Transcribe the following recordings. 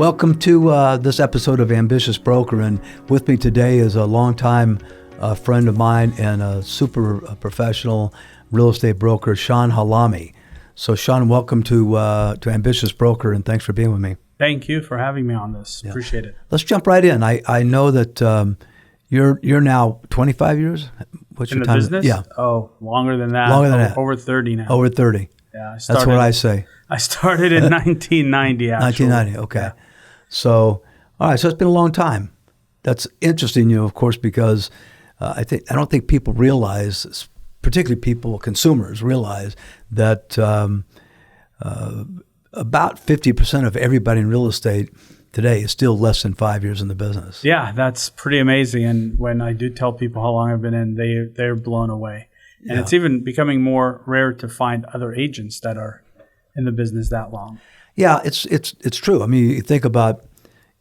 Welcome to this episode of Ambitious Broker, and with me today is a longtime friend of mine and a super professional real estate broker, Shawn Halahmy. So, Shawn, welcome to Ambitious Broker, and thanks for being with me. Thank you for having me on this. Yeah. Appreciate it. Let's jump right in. I know that you're now 25 years. What's in your the time? business? Yeah. Oh, longer than that. Longer than that. Over 30 now. Over 30. Yeah, that's what I say. I started in 1990. Actually. 1990. Okay. Yeah. So, all right. So it's been a long time. That's interesting, of course, because I don't think people realize, particularly consumers realize that about 50% of everybody in real estate today is still less than 5 years in the business. Yeah, that's pretty amazing. And when I do tell people how long I've been in, they're blown away. And it's even becoming more rare to find other agents that are in the business that long. Yeah, it's true. I mean, you think about,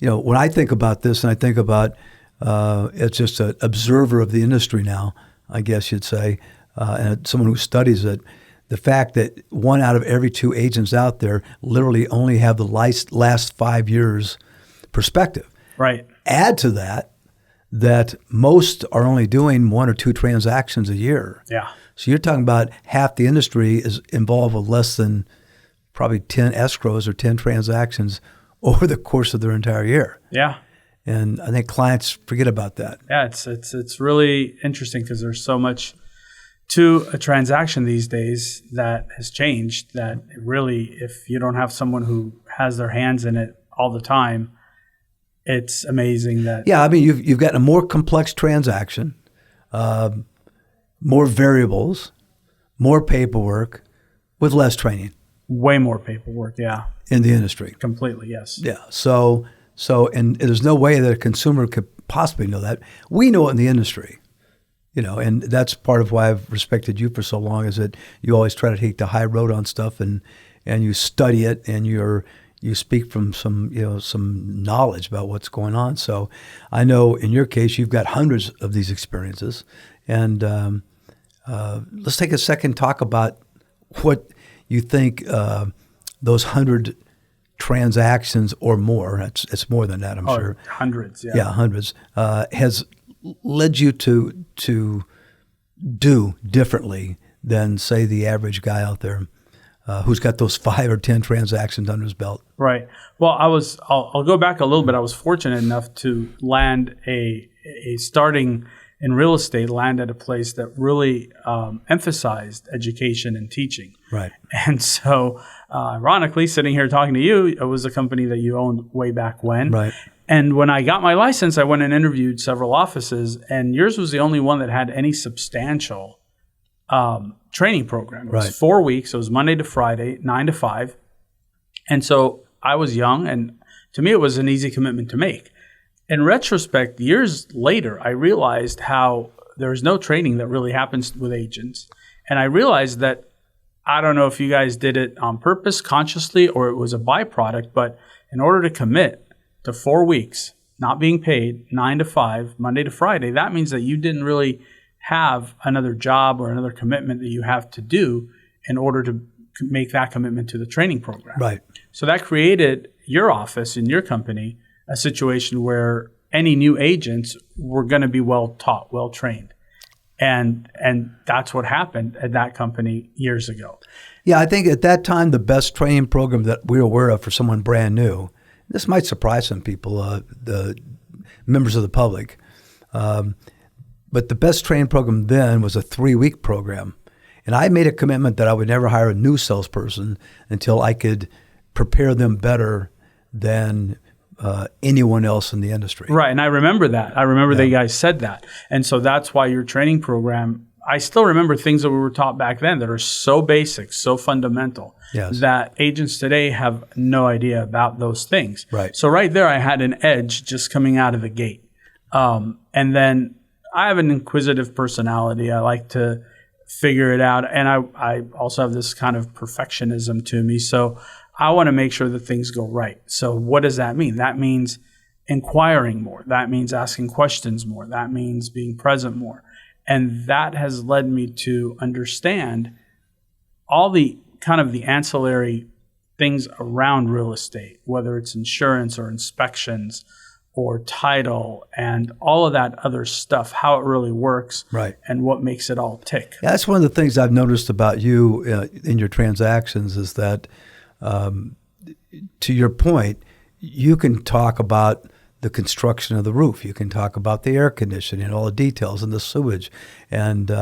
when I think about this, and I think about it's just an observer of the industry now, I guess you'd say, and someone who studies it, the fact that 1 out of every 2 agents out there literally only have the last 5 years perspective. Right. Add to that most are only doing 1 or 2 transactions a year. Yeah. So you're talking about half the industry is involved with less than probably 10 escrows or 10 transactions over the course of their entire year. Yeah. And I think clients forget about that. Yeah, it's really interesting because there's so much to a transaction these days that has changed that really, if you don't have someone who has their hands in it all the time, it's amazing that. Yeah, I mean, you've got a more complex transaction, more variables, more paperwork, with less training. Way more paperwork, yeah. In the industry. Completely, yes. Yeah. So, and there's no way that a consumer could possibly know that. We know it in the industry, and that's part of why I've respected you for so long, is that you always try to take the high road on stuff and you study it and you speak from some knowledge about what's going on. So I know in your case, you've got hundreds of these experiences. And let's take a second, talk about what you think those 100 transactions or more, it's more than that, I'm sure. Hundreds, yeah. Yeah, hundreds, has led you to do differently than, say, the average guy out there who's got those 5 or 10 transactions under his belt. Right. Well, I'll go back a little bit. I was fortunate enough to land a starting in real estate, land at a place that really emphasized education and teaching. Right. And so, ironically, sitting here talking to you, it was a company that you owned way back when. Right. And when I got my license, I went and interviewed several offices, and yours was the only one that had any substantial training program. It was 4 weeks. It was Monday to Friday, 9 to 5. And so I was young, and to me, it was an easy commitment to make. In retrospect, years later, I realized how there's no training that really happens with agents. And I realized that, I don't know if you guys did it on purpose, consciously, or it was a byproduct, but in order to commit to 4 weeks, not being paid, 9 to 5, Monday to Friday, that means that you didn't really have another job or another commitment that you have to do in order to make that commitment to the training program. Right. So that created your office in your company a situation where any new agents were going to be well taught, well trained. And that's what happened at that company years ago. Yeah, I think at that time, the best training program that we were aware of for someone brand new, this might surprise some people, the members of the public, but the best training program then was a 3-week program. And I made a commitment that I would never hire a new salesperson until I could prepare them better than anyone else in the industry. Right, and I remember that. I remember that you guys said that. And so that's why your training program, I still remember things that we were taught back then that are so basic, so fundamental, that agents today have no idea about those things. Right. So right there, I had an edge just coming out of the gate. And then I have an inquisitive personality. I like to figure it out. And I also have this kind of perfectionism to me. So I want to make sure that things go right. So what does that mean? That means inquiring more. That means asking questions more. That means being present more. And that has led me to understand all the kind of the ancillary things around real estate, whether it's insurance or inspections or title and all of that other stuff, how it really works, right, and what makes it all tick. Yeah, that's one of the things I've noticed about you in your transactions is that, to your point, you can talk about the construction of the roof. You can talk about the air conditioning and all the details and the sewage and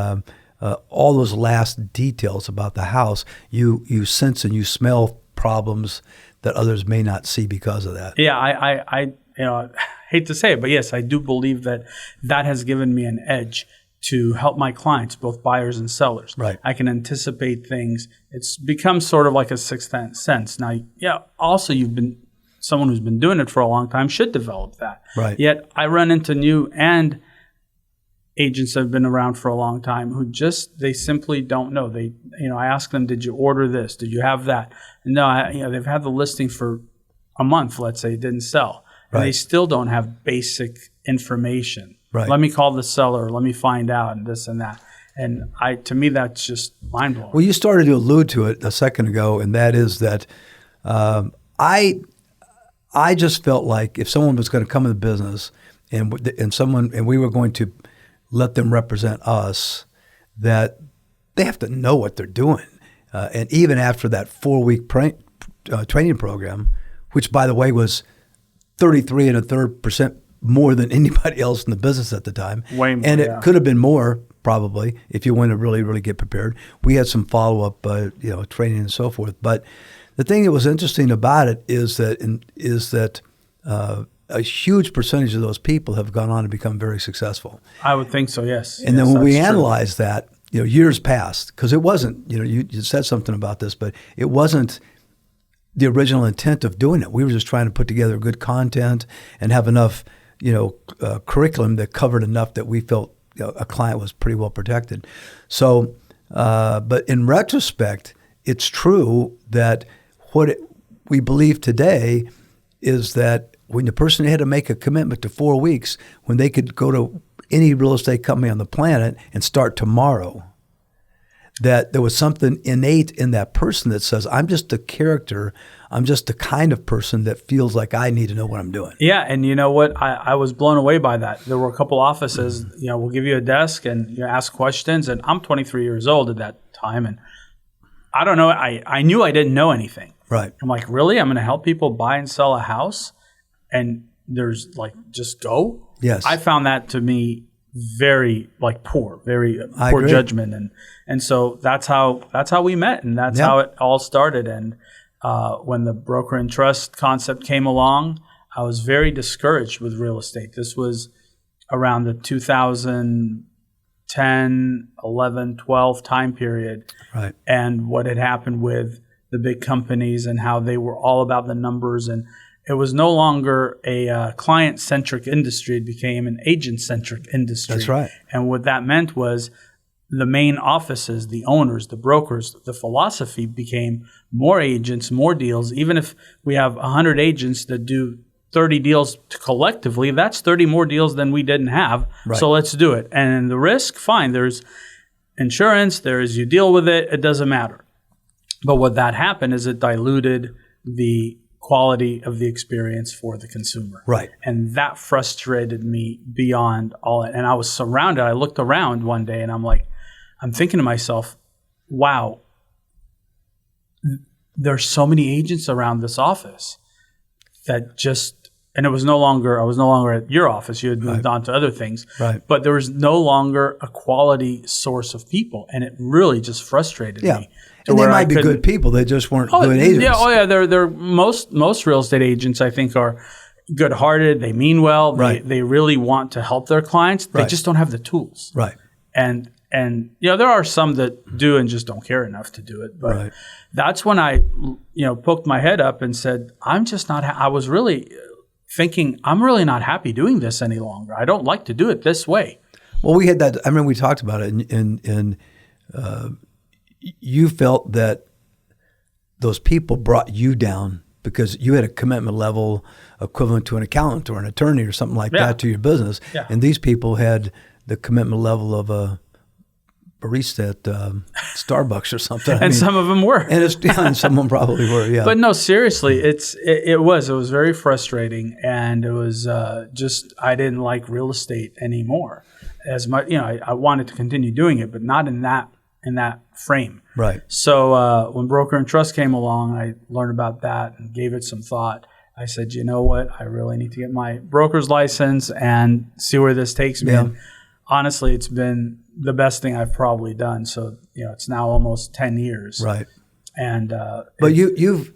all those last details about the house. You sense and you smell problems that others may not see because of that. Yeah, I hate to say it, but yes, I do believe that has given me an edge to help my clients, both buyers and sellers. Right. I can anticipate things. It's become sort of like a sixth sense. Now, yeah, also someone who's been doing it for a long time should develop that. Right. Yet I run into new and agents that have been around for a long time who they simply don't know. I ask them, did you order this? Did you have that? And no, they've had the listing for a month, let's say, it didn't sell. And they still don't have basic information. Right. Let me call the seller. Let me find out and this and that. And to me, that's just mind blowing. Well, you started to allude to it a second ago, and that is that I just felt like if someone was going to come in the business and we were going to let them represent us, that they have to know what they're doing. And even after that 4-week training program, which by the way was 33.33% more than anybody else in the business at the time. Way more, and it could have been more probably if you want to really, really get prepared. We had some follow-up, training and so forth. But the thing that was interesting about it is that a huge percentage of those people have gone on to become very successful. I would think so, yes. And then when we analyzed that, years passed, because it wasn't, you said something about this, but it wasn't the original intent of doing it. We were just trying to put together good content and have enough, curriculum that covered enough that we felt a client was pretty well protected. So, but in retrospect, it's true that we believe today is that when the person had to make a commitment to 4 weeks, when they could go to any real estate company on the planet and start tomorrow, that there was something innate in that person that says, I'm just a character, I'm just the kind of person that feels like I need to know what I'm doing. Yeah, and you know what? I was blown away by that. There were a couple offices, we'll give you a desk and you ask questions, and I'm 23 years old at that time, and I don't know, I knew I didn't know anything. Right. I'm like, really? I'm going to help people buy and sell a house? And there's just go? Yes. I found that to me very poor agree. judgment, and so that's how we met, and that's how it all started. And when the broker and trust concept came along, I was very discouraged with real estate. This was around the 2010, 11, 12 time period, right? And what had happened with the big companies and how they were all about the numbers, and it was no longer a client-centric industry. It became an agent-centric industry. That's right. And what that meant was the main offices, the owners, the brokers, the philosophy became more agents, more deals. Even if we have 100 agents that do 30 deals collectively, that's 30 more deals than we didn't have. Right. So let's do it. And the risk, fine. There's insurance. You deal with it. It doesn't matter. But what that happened is it diluted the quality of the experience for the consumer. Right. And that frustrated me beyond all. And I was surrounded. I looked around one day and I'm thinking to myself, wow, there's so many agents around this office that and I was no longer at your office. You had moved on to other things. Right. But there was no longer a quality source of people. And it really just frustrated me. And they might be good people. They just weren't good agents. Yeah, They're most real estate agents, I think, are good-hearted. They mean well. Right. They really want to help their clients. They just don't have the tools. Right. And there are some that do and just don't care enough to do it. But that's when I poked my head up and said, I'm just not. I was really thinking, I'm really not happy doing this any longer. I don't like to do it this way. Well, we had that. I remember we talked about it, and you felt that those people brought you down because you had a commitment level equivalent to an accountant or an attorney or something like that to your business. Yeah. And these people had the commitment level of a barista at Starbucks or something. And some of them were. And some of them probably were, yeah. But no, seriously, it was very frustrating, and it was just I didn't like real estate anymore as much. I wanted to continue doing it, but not in that frame. Right. So when Broker and Trust came along, I learned about that and gave it some thought. I said, you know what? I really need to get my broker's license and see where this takes me. Yeah. And honestly, it's been the best thing I've probably done. So it's now almost 10 years. Right. And but you've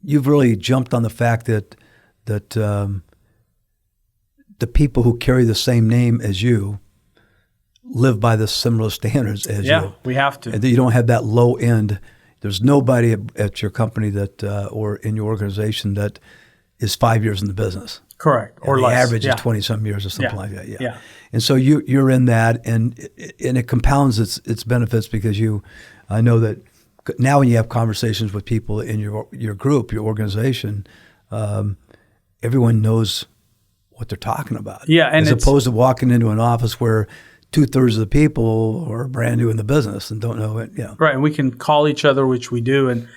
really jumped on the fact that the people who carry the same name as you live by the similar standards as you. Yeah, we have to. And that you don't have that low end. There's nobody at your company that or in your organization that is 5 years in the business. Correct. Or the less. average is 20-some years or something like that. Yeah. And so you're in that, and it compounds its benefits because I know that now when you have conversations with people in your group, your organization, everyone knows what they're talking about. Yeah, and as opposed to walking into an office where 2/3 of the people are brand new in the business and don't know it. Yeah. Right, and we can call each other, which we do, and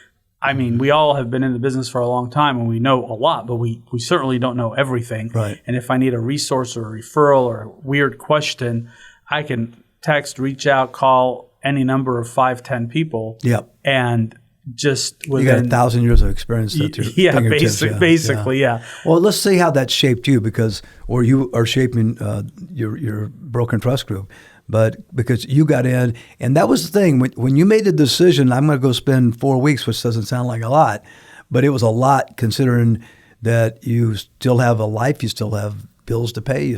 I mean, we all have been in the business for a long time and we know a lot, but we certainly don't know everything. Right. And if I need a resource or a referral or a weird question, I can text, reach out, call any number of 5-10 people. Yep. And just within, you got 1,000 years of experience at your fingertips. Basically. Well, let's see how that shaped you or you are shaping your Broker and Trust group. But because you got in, and that was the thing, when you made the decision, I'm going to go spend 4 weeks, which doesn't sound like a lot, but it was a lot considering that you still have a life, you still have bills to pay, you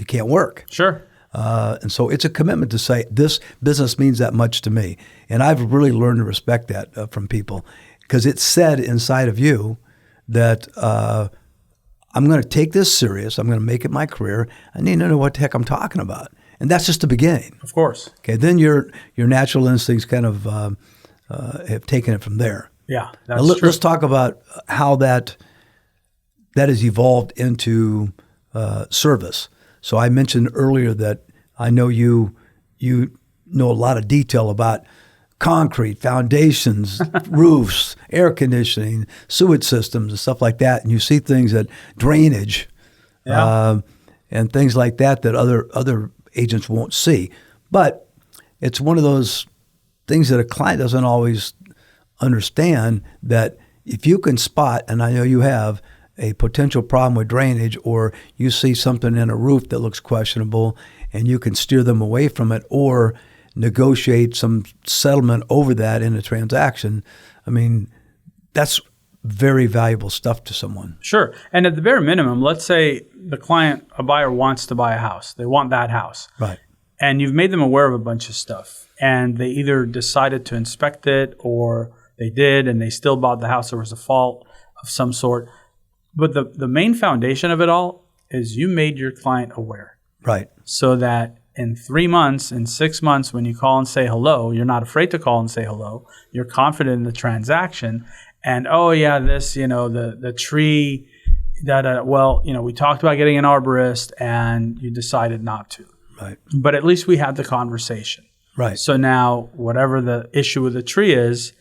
can't work. Sure. And so it's a commitment to say, this business means that much to me. And I've really learned to respect that from people because it's said inside of you that I'm going to take this serious. I'm going to make it my career. I need to know what the heck I'm talking about. And that's just the beginning. Of course. Okay. Then your natural instincts kind of have taken it from there. Yeah, that's true. Let's talk about how that has evolved into service. So I mentioned earlier that I know you know a lot of detail about concrete, foundations, roofs, air conditioning, sewage systems, and stuff like that. And you see things at drainage, and things like that other agents won't see. But it's one of those things that a client doesn't always understand, that if you can spot, and I know you have, a potential problem with drainage, or you see something in a roof that looks questionable and you can steer them away from it or negotiate some settlement over that in a transaction, I mean, that's very valuable stuff to someone. Sure. And at the bare minimum, let's say a buyer wants to buy a house. They want that house. Right. And you've made them aware of a bunch of stuff. And they either decided to inspect it or they did and they still bought the house. There was a fault of some sort. But the main foundation of it all is you made your client aware. Right. So that in 3 months, in 6 months, when you call and say hello, you're not afraid to call and say hello. You're confident in the transaction. And, the tree, we talked about getting an arborist and you decided not to. Right. But at least we had the conversation. Right. So now whatever the issue with the tree is,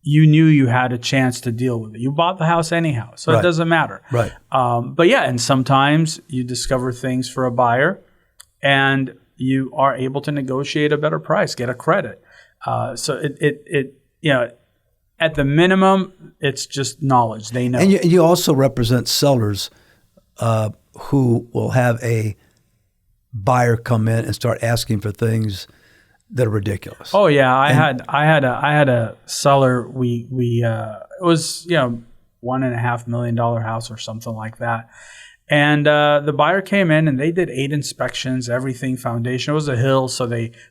you knew you had a chance to deal with it. You bought the house anyhow, so It doesn't matter. Right. And sometimes you discover things for a buyer and you are able to negotiate a better price, get a credit. At the minimum, it's just knowledge. They know. And you also represent sellers who will have a buyer come in and start asking for things that are ridiculous. Oh yeah, I had a seller. It was $1.5 million house or something like that, and the buyer came in and they did 8 inspections, everything foundation. It was a hill, so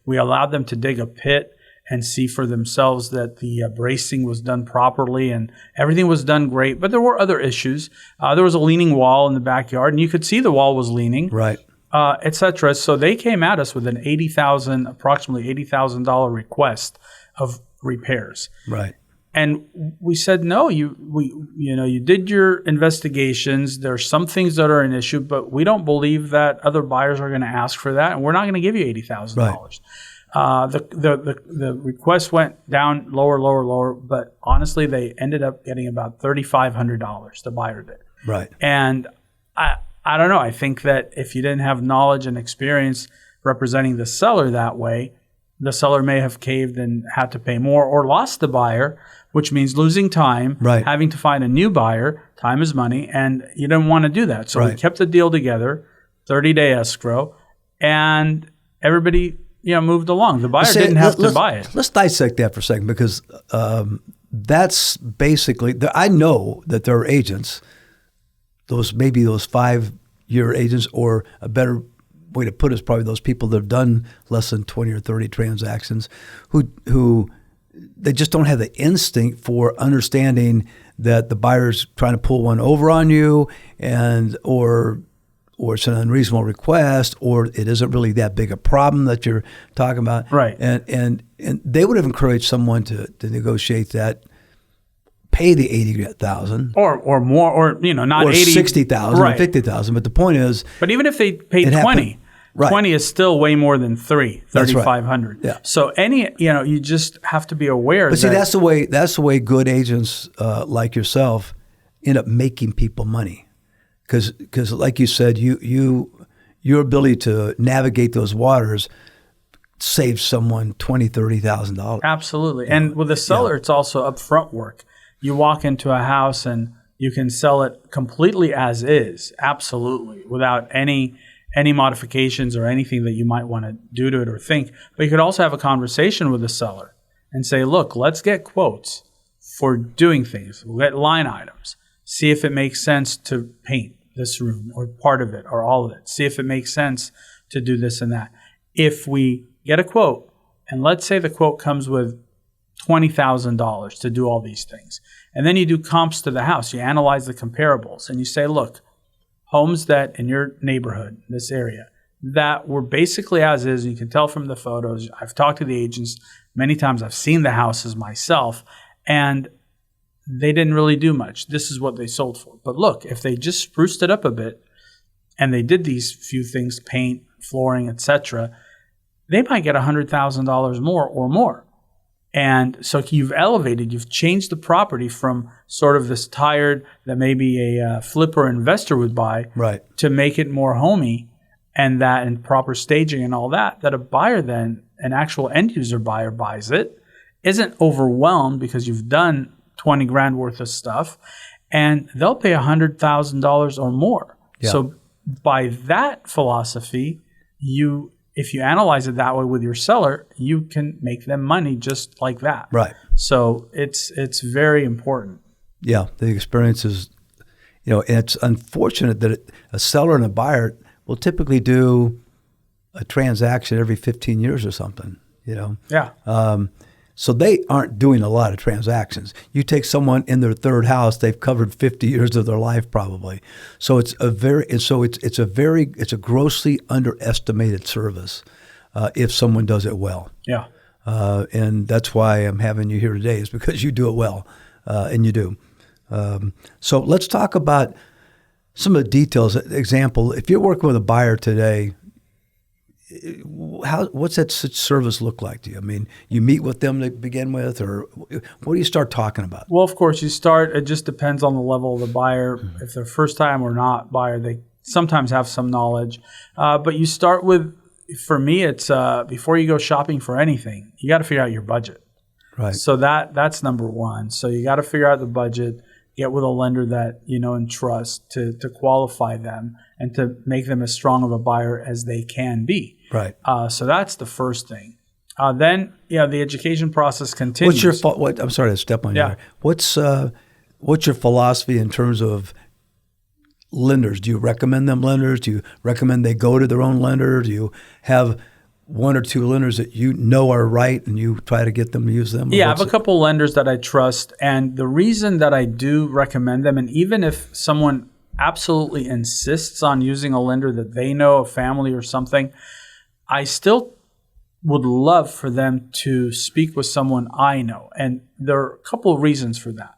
we allowed them to dig a pit and see for themselves that the bracing was done properly and everything was done great. But there were other issues. There was a leaning wall in the backyard, and you could see the wall was leaning. Right. Etc. So they came at us with an approximately $80,000 request of repairs. Right. And we said, no, you did your investigations. There are some things that are an issue, but we don't believe that other buyers are going to ask for that, and we're not going to give you $80,000. The request went down lower, but honestly, they ended up getting about $3,500. The buyer did. Right. And I don't know. I think that if you didn't have knowledge and experience representing the seller that way, the seller may have caved and had to pay more or lost the buyer, which means losing time, having to find a new buyer. Time is money, and you didn't want to do that. So we kept the deal together, 30-day escrow, and everybody moved along. The buyer didn't have to buy it. Let's dissect that for a second, because that's basically, I know that there are agents, those 5-year agents, or a better way to put it is probably those people that have done less than 20 or 30 transactions, who they just don't have the instinct for understanding that the buyer's trying to pull one over on you, or it's an unreasonable request, or it isn't really that big a problem that you're talking about. Right. And they would have encouraged someone to negotiate that, pay the $80,000 or more, or not or 80, $60,000 or $50,000. But the point is, but even if they paid 20, 20 is still way more than $3,500. Yeah. So you just have to be aware. But see, that's the way good agents like yourself end up making people money, because like you said, your ability to navigate those waters saves someone $20,000-$30,000. Absolutely. And with the seller, it's also upfront work. You walk into a house and you can sell it completely as is, absolutely, without any modifications or anything that you might want to do to it or think. But you could also have a conversation with the seller and say, look, let's get quotes for doing things. We'll get line items. See if it makes sense to paint this room or part of it or all of it. See if it makes sense to do this and that. If we get a quote, and let's say the quote comes with $20,000 to do all these things, and then you do comps to the house, you analyze the comparables, and you say, look, homes that in your neighborhood, this area, that were basically as is, you can tell from the photos. I've talked to the agents many times. I've seen the houses myself, and they didn't really do much. This is what they sold for. But look, if they just spruced it up a bit and they did these few things, paint, flooring, etc., they might get $100,000 more or more. And so you've changed the property from sort of this tired that maybe a flipper investor would buy, to make it more homey, and proper staging and all that a buyer then, an actual end user buyer, buys it, isn't overwhelmed because you've done $20,000 worth of stuff, and they'll pay $100,000 or more. Yeah. So by that philosophy, if you analyze it that way with your seller, you can make them money just like that. Right. So it's very important. Yeah, the experience is, and it's unfortunate that a seller and a buyer will typically do a transaction every 15 years or something. Yeah. So they aren't doing a lot of transactions. You take someone in their third house, they've covered 50 years of their life probably. So it's a grossly underestimated service if someone does it well. Yeah. And that's why I'm having you here today, is because you do it well, and you do. So let's talk about some of the details. Example, if you're working with a buyer today, what's that service look like to you? I mean, you meet with them to begin with, or what do you start talking about? Well, of course, it just depends on the level of the buyer. Mm-hmm. If they're first time or not buyer, they sometimes have some knowledge. But you start with, for me, it's before you go shopping for anything, you got to figure out your budget. Right. So that's number one. So you got to figure out the budget, get with a lender that you know and trust to qualify them and to make them as strong of a buyer as they can be. Right. So that's the first thing. Then the education process continues. I'm sorry to step on you. Yeah. What's your philosophy in terms of lenders? Do you recommend them lenders? Do you recommend they go to their own lender? Do you have one or two lenders that are right and you try to get them to use them? Yeah, I have a couple lenders that I trust, and the reason that I do recommend them, and even if someone absolutely insists on using a lender that they know, a family or something, I still would love for them to speak with someone I know. And there are a couple of reasons for that.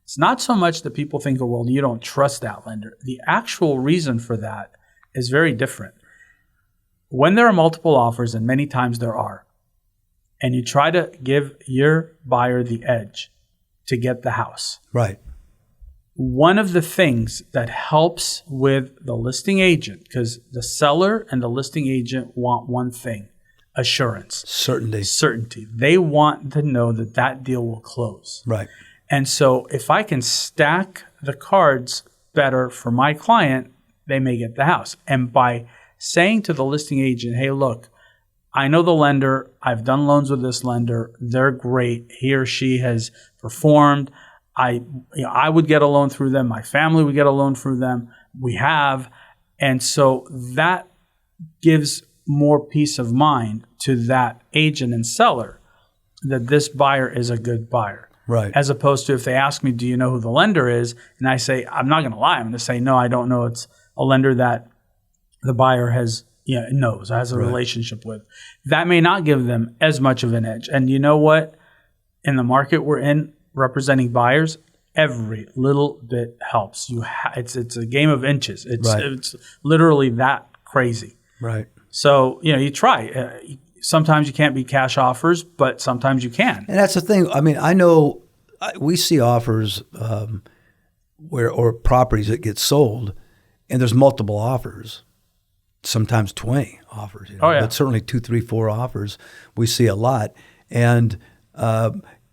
It's not so much that people think, oh, well, you don't trust that lender. The actual reason for that is very different. When there are multiple offers, and many times there are, and you try to give your buyer the edge to get the house. Right. One of the things that helps with the listing agent, because the seller and the listing agent want one thing, assurance. Certainty. They want to know that that deal will close. Right. And so if I can stack the cards better for my client, they may get the house. And by saying to the listing agent, hey, look, I know the lender. I've done loans with this lender. They're great. He or she has performed. I would get a loan through them. My family would get a loan through them. We have. And so that gives more peace of mind to that agent and seller that this buyer is a good buyer. Right. As opposed to if they ask me, do you know who the lender is? And I say, I'm not going to lie. I'm going to say, no, I don't know. It's a lender that the buyer has a relationship with. That may not give them as much of an edge. And you know what? In the market we're in, representing buyers, every little bit helps. It's a game of inches. It's literally that crazy. Right. So, you try. Sometimes you can't beat cash offers, but sometimes you can. And that's the thing. I mean, I know we see offers or properties that get sold, and there's multiple offers, sometimes 20 offers. Oh, yeah. But certainly 2, 3, 4 offers. We see a lot. And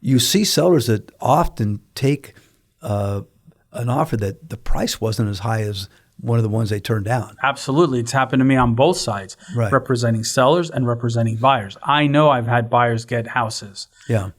you see sellers that often take an offer that the price wasn't as high as one of the ones they turned down. Absolutely. It's happened to me on both sides, representing sellers and representing buyers. I know I've had buyers get houses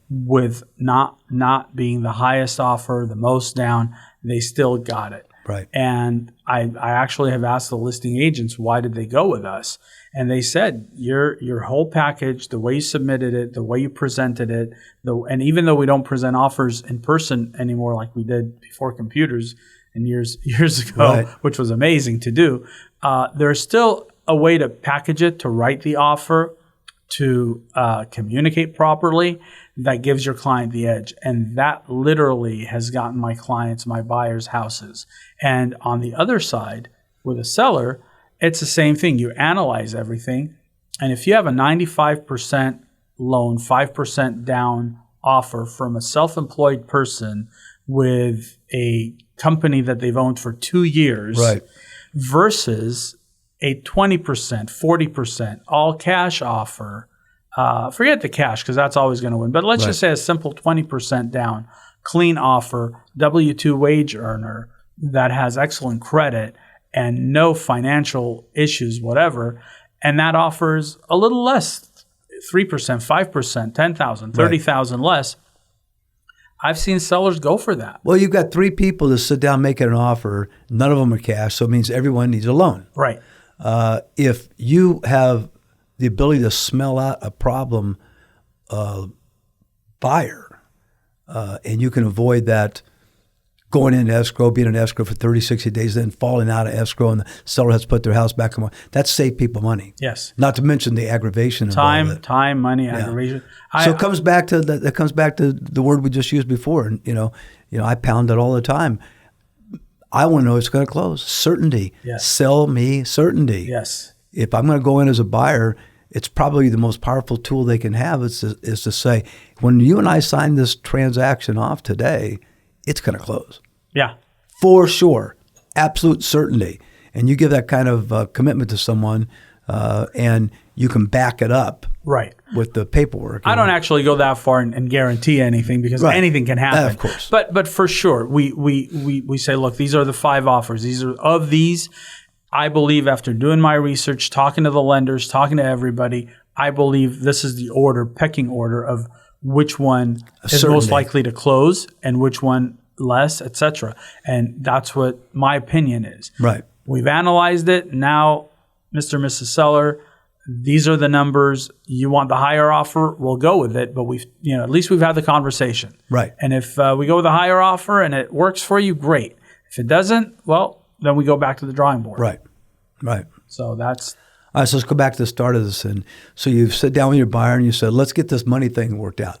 with not being the highest offer, the most down. They still got it. Right. And I actually have asked the listing agents, why did they go with us? And they said, your whole package, the way you submitted it, the way you presented it, and even though we don't present offers in person anymore like we did before computers and years ago, which was amazing to do, there's still a way to package it, to write the offer, to communicate properly that gives your client the edge. And that literally has gotten my clients, my buyers, houses. And on the other side, with a seller, it's the same thing. You analyze everything. And if you have a 95% loan, 5% down offer from a self-employed person with a company that they've owned for 2 years versus a 20%, 40% all cash offer, forget the cash because that's always going to win. But let's just say a simple 20% down, clean offer, W-2 wage earner that has excellent credit and no financial issues, whatever, and that offers a little less, 3%, 5%, 10,000, 30,000 less. I've seen sellers go for that. Well, you've got 3 people to sit down making an offer. None of them are cash, so it means everyone needs a loan. Right. If you have the ability to smell out a problem buyer, and you can avoid that going into escrow, being in escrow for 30, 60 days, then falling out of escrow, and the seller has to put their house back on. That's saved people money. Yes. Not to mention the aggravation. Time, money, aggravation. So it comes back to the word we just used before. And I pound it all the time. I want to know it's going to close. Certainty. Yes. Sell me certainty. Yes. If I'm going to go in as a buyer, it's probably the most powerful tool they can have is to say, when you and I sign this transaction off today, it's going to close. Yeah. For sure. Absolute certainty. And you give that kind of commitment to someone and you can back it up with the paperwork. I don't actually go that far and guarantee anything because anything can happen. Of course. But for sure, we say, look, these are the 5 offers. Of these, I believe after doing my research, talking to the lenders, talking to everybody, I believe this is the pecking order of which one is most likely to close and which one less, etc. And that's what my opinion is. Right. We've analyzed it. Now, Mr. and Mrs. Seller, these are the numbers. You want the higher offer, we'll go with it. But at least we've had the conversation. Right. And if we go with a higher offer and it works for you, great. If it doesn't, well, then we go back to the drawing board. Right. Right. So that's... All right, so let's go back to the start of this. And so you sit down with your buyer and you said, let's get this money thing worked out.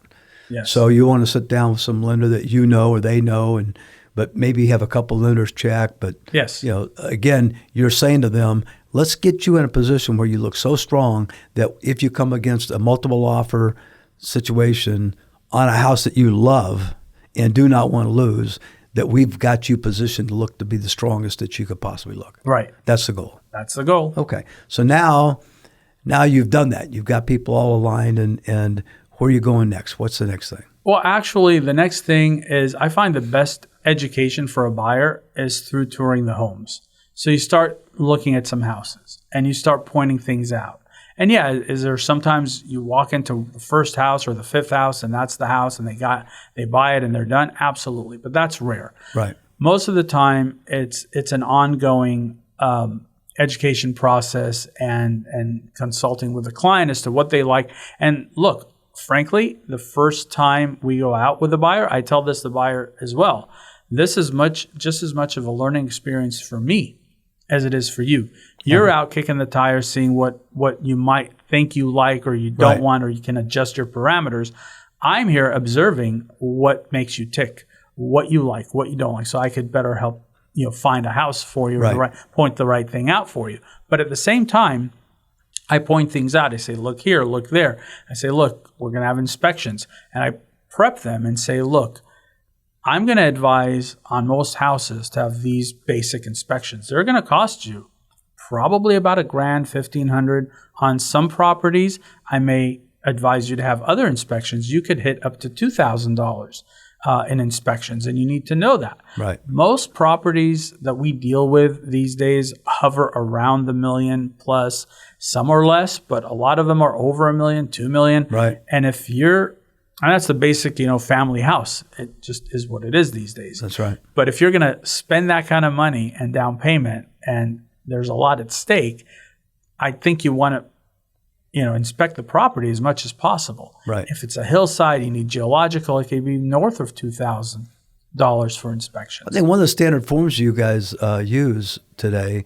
Yes. So you want to sit down with some lender that you know or they know, but maybe have a couple lenders check. But yes. Again, you're saying to them, let's get you in a position where you look so strong that if you come against a multiple offer situation on a house that you love and do not want to lose, that we've got you positioned to look to be the strongest that you could possibly look. Right. That's the goal. That's the goal. Okay. So now you've done that. You've got people all aligned, and where are you going next? What's the next thing? Well, actually, the next thing is I find the best education for a buyer is through touring the homes. So you start looking at some houses and you start pointing things out. And yeah, is there sometimes you walk into the first house or the fifth house and that's the house and they buy it and they're done? Absolutely. But that's rare. Right. Most of the time it's an ongoing education process and consulting with the client as to what they like. And look, frankly, the first time we go out with a buyer, I tell the buyer as well, this is just as much of a learning experience for me as it is for you. You're out kicking the tires, seeing what you might think you like or you don't want, or you can adjust your parameters. I'm here observing what makes you tick, what you like, what you don't like, so I could better help find a house for you, or point the right thing out for you. But at the same time, I point things out. I say, look here, look there. I say, look, we're going to have inspections. And I prep them and say, look, I'm going to advise on most houses to have these basic inspections. They're going to cost you probably about $1,000, $1,500. On some properties, I may advise you to have other inspections. You could hit up to $2,000 in inspections, and you need to know that. Right. Most properties that we deal with these days hover around the $1 million plus. Some are less, but a lot of them are over $1 million, $2 million. Right. And that's the basic, family house. It just is what it is these days. That's right. But if you're going to spend that kind of money and down payment, and there's a lot at stake, I think you want to, inspect the property as much as possible. Right. If it's a hillside, you need geological. It could be north of $2,000 for inspections. I think one of the standard forms you guys use today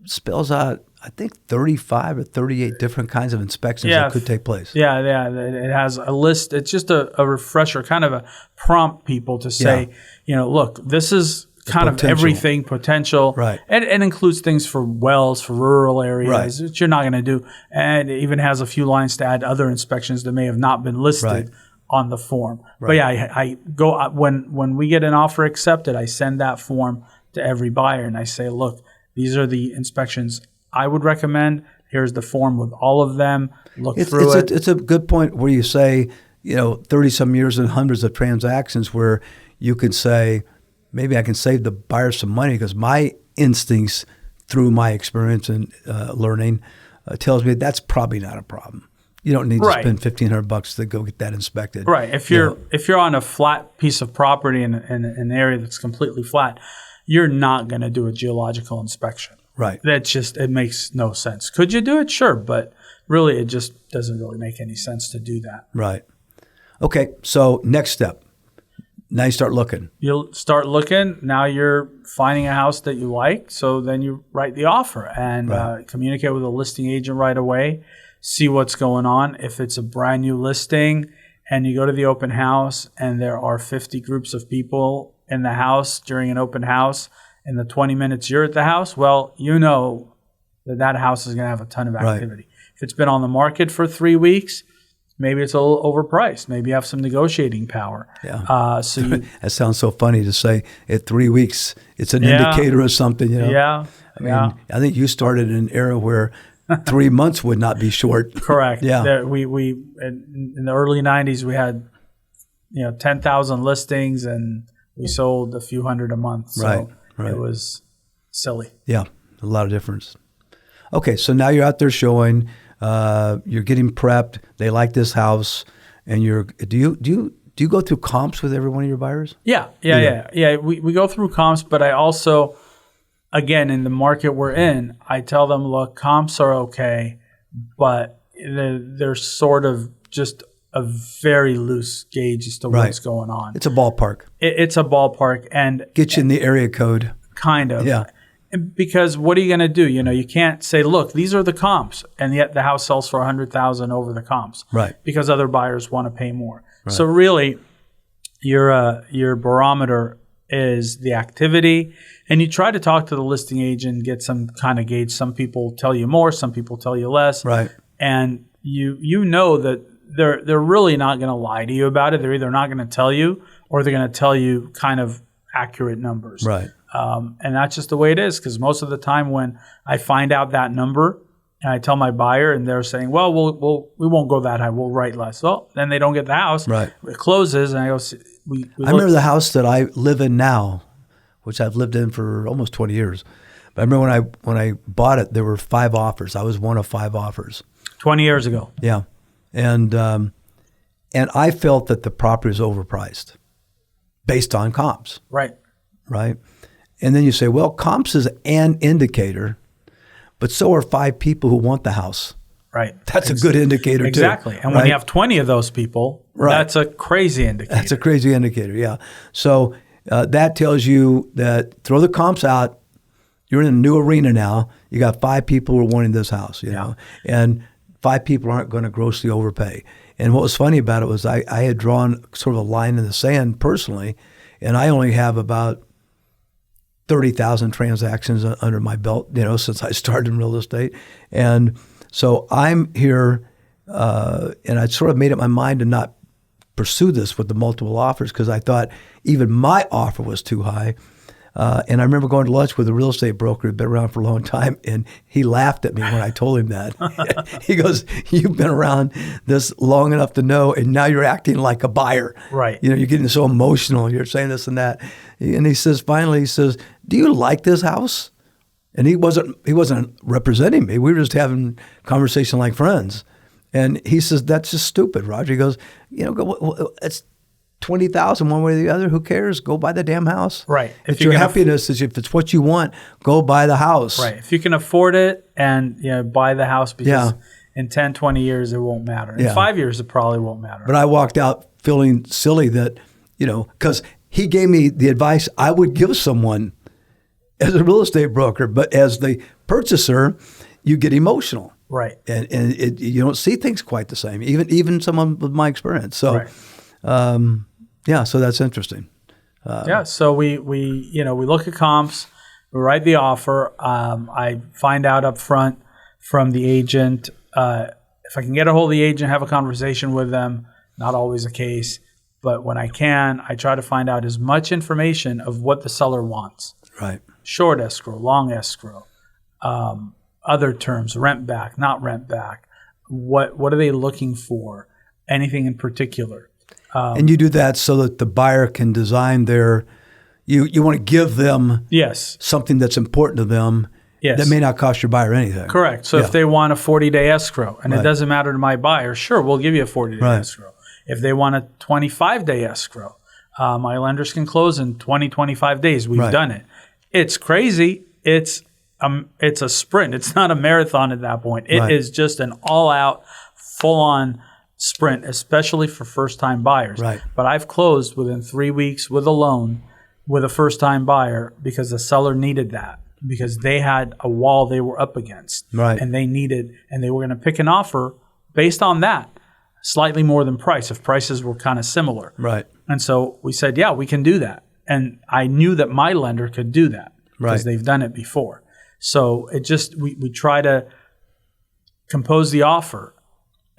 spells out, I think, 35 or 38 different kinds of inspections that could take place. Yeah. It has a list. It's just a refresher, kind of a prompt people to say, look, this is kind of everything potential. Right. And it includes things for wells, for rural areas, which you're not going to do. And it even has a few lines to add other inspections that may have not been listed on the form. But yeah, I go when we get an offer accepted, I send that form to every buyer and I say, look, these are the inspections I would recommend. Here's the form with all of them. Look through it. It's a good point where you say, 30 some years and hundreds of transactions where you could say, maybe I can save the buyer some money because my instincts through my experience and learning tells me that's probably not a problem. You don't need to spend $1,500 to go get that inspected. Right. If you're on a flat piece of property in an area that's completely flat, you're not going to do a geological inspection. Right. It makes no sense. Could you do it? Sure. But really, it just doesn't really make any sense to do that. Right. Okay. So next step. Now you start looking. You'll start looking. Now you're finding a house that you like. So then you write the offer and communicate with a listing agent right away. See what's going on. If it's a brand new listing and you go to the open house and there are 50 groups of people in the house during an open house, in the 20 minutes you're at the house, well, that house is going to have a ton of activity. Right. If it's been on the market for 3 weeks, maybe it's a little overpriced. Maybe you have some negotiating power. Yeah. That sounds so funny to say at 3 weeks, it's an indicator of something, Yeah. I mean, I think you started in an era where 3 months would not be short. Correct. Yeah. We in the early 90s, we had 10,000 listings and we sold a few hundred a month. So right. It was silly. Yeah, a lot of difference. Okay, so now you're out there showing, you're getting prepped. They like this house, and do you go through comps with every one of your buyers? Yeah. We go through comps, but I also, again, in the market we're in, I tell them, look, comps are okay, but they're sort of just a very loose gauge as to what's going on. It's a ballpark. It's a ballpark, and get you in the area code. Kind of. Yeah. Because what are you going to do? You can't say, look, these are the comps, and yet the house sells for $100,000 over the comps. Right. Because other buyers want to pay more. Right. So really, your barometer is the activity, and you try to talk to the listing agent, get some kind of gauge. Some people tell you more, some people tell you less. Right. And you know that they're really not going to lie to you about it. They're either not going to tell you, or they're going to tell you kind of accurate numbers. Right. And that's just the way it is, because most of the time when I find out that number and I tell my buyer and they're saying, well, we won't go that high, we'll write less. Well, then they don't get the house. Right. It closes, and I go, I remember the house that I live in now, which I've lived in for almost 20 years. But I remember when I bought it, there were 5 offers. I was one of 5 offers. 20 years ago. Yeah. And I felt that the property was overpriced based on comps. Right. Right. And then you say, well, comps is an indicator, but so are 5 people who want the house. Right. That's a good indicator too. Exactly. And when you have 20 of those people, that's a crazy indicator. That's a crazy indicator, yeah. So that tells you that throw the comps out. You're in a new arena now. You got 5 people who are wanting this house, you know, and 5 people aren't going to grossly overpay. And what was funny about it was I had drawn sort of a line in the sand personally, and I only have about 30,000 transactions under my belt, you know, since I started in real estate. And so I'm here, and I sort of made up my mind to not pursue this with the multiple offers because I thought even my offer was too high. And I remember going to lunch with a real estate broker who'd been around for a long time, and he laughed at me when I told him that. He goes, "You've been around this long enough to know, and now you're acting like a buyer. Right. You know, you're getting so emotional. You're saying this and that." And he says, finally, "Do you like this house?" And he wasn't representing me. We were just having conversation like friends. And he says, "That's just stupid, Roger." He goes, "It's $20,000 one way or the other. Who cares? Go buy the damn house." Right. If your happiness is if it's what you want, go buy the house. Right. If you can afford it and buy the house, because in 10, 20 years it won't matter. In 5 years it probably won't matter. But I walked out feeling silly that, because he gave me the advice I would give someone as a real estate broker, but as the purchaser, you get emotional. Right. And you don't see things quite the same, even someone with my experience. So so that's interesting. So we look at comps, we write the offer. I find out up front from the agent. If I can get a hold of the agent, have a conversation with them, not always the case, but when I can, I try to find out as much information of what the seller wants. Right. Short escrow, long escrow, other terms, rent back, not rent back. What are they looking for? Anything in particular? And you do that so that the buyer can design you want to give them something that's important to them that may not cost your buyer anything. Correct. So if they want a 40-day escrow and it doesn't matter to my buyer, sure, we'll give you a 40-day escrow. If they want a 25-day escrow, my lenders can close in 20, 25 days. We've done it. It's crazy. It's a sprint. It's not a marathon at that point. It is just an all-out, full-on sprint, especially for first-time buyers. Right. But I've closed within 3 weeks with a loan with a first-time buyer because the seller needed that, because they had a wall they were up against. Right. And they were going to pick an offer based on that, slightly more than price, if prices were kind of similar. Right. And so we said, we can do that. And I knew that my lender could do that because they've done it before. So we try to compose the offer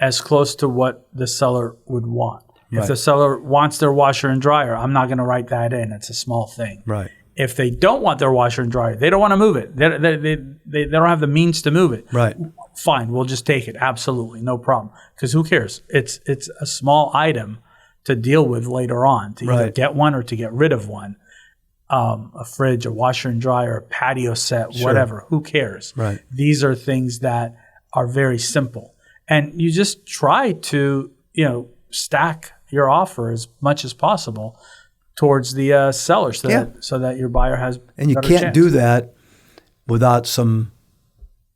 as close to what the seller would want. If the seller wants their washer and dryer, I'm not going to write that in. It's a small thing. Right. If they don't want their washer and dryer, they don't want to move it. They don't have the means to move it. Right. Fine, we'll just take it. Absolutely, no problem. Because who cares? It's a small item to deal with later on, to either get one or to get rid of one. A fridge, a washer and dryer, a patio set, whatever. Who cares? Right. These are things that are very simple. And you just try to, stack your offer as much as possible towards the seller so that your buyer has and you can't do that without some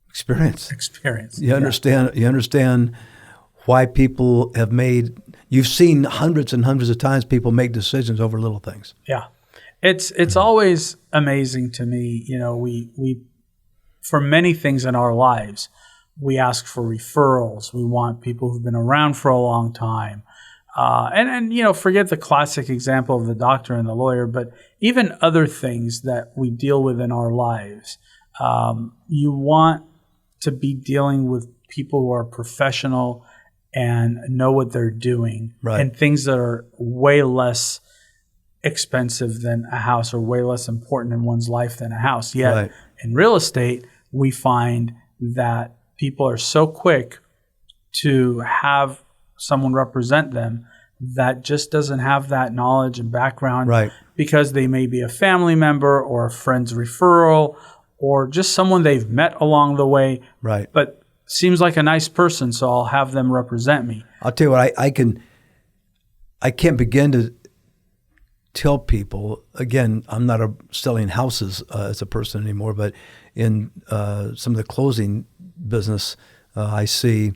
experience. You understand why people have you've seen hundreds and hundreds of times people make decisions over little things. Yeah. It's always amazing to me, we for many things in our lives, we ask for referrals. We want people who've been around for a long time. And forget the classic example of the doctor and the lawyer, but even other things that we deal with in our lives. You want to be dealing with people who are professional and know what they're doing, right. and things that are way less expensive than a house or way less important in one's life than a house. Yet right. in real estate, we find that people are so quick to have someone represent them that just doesn't have that knowledge and background, right. because they may be a family member or a friend's referral or just someone they've met along the way, right. but seems like a nice person, so I'll have them represent me. I'll tell you what, I can't begin to tell people, again, I'm not selling houses as a person anymore, but in some of the closing business I see,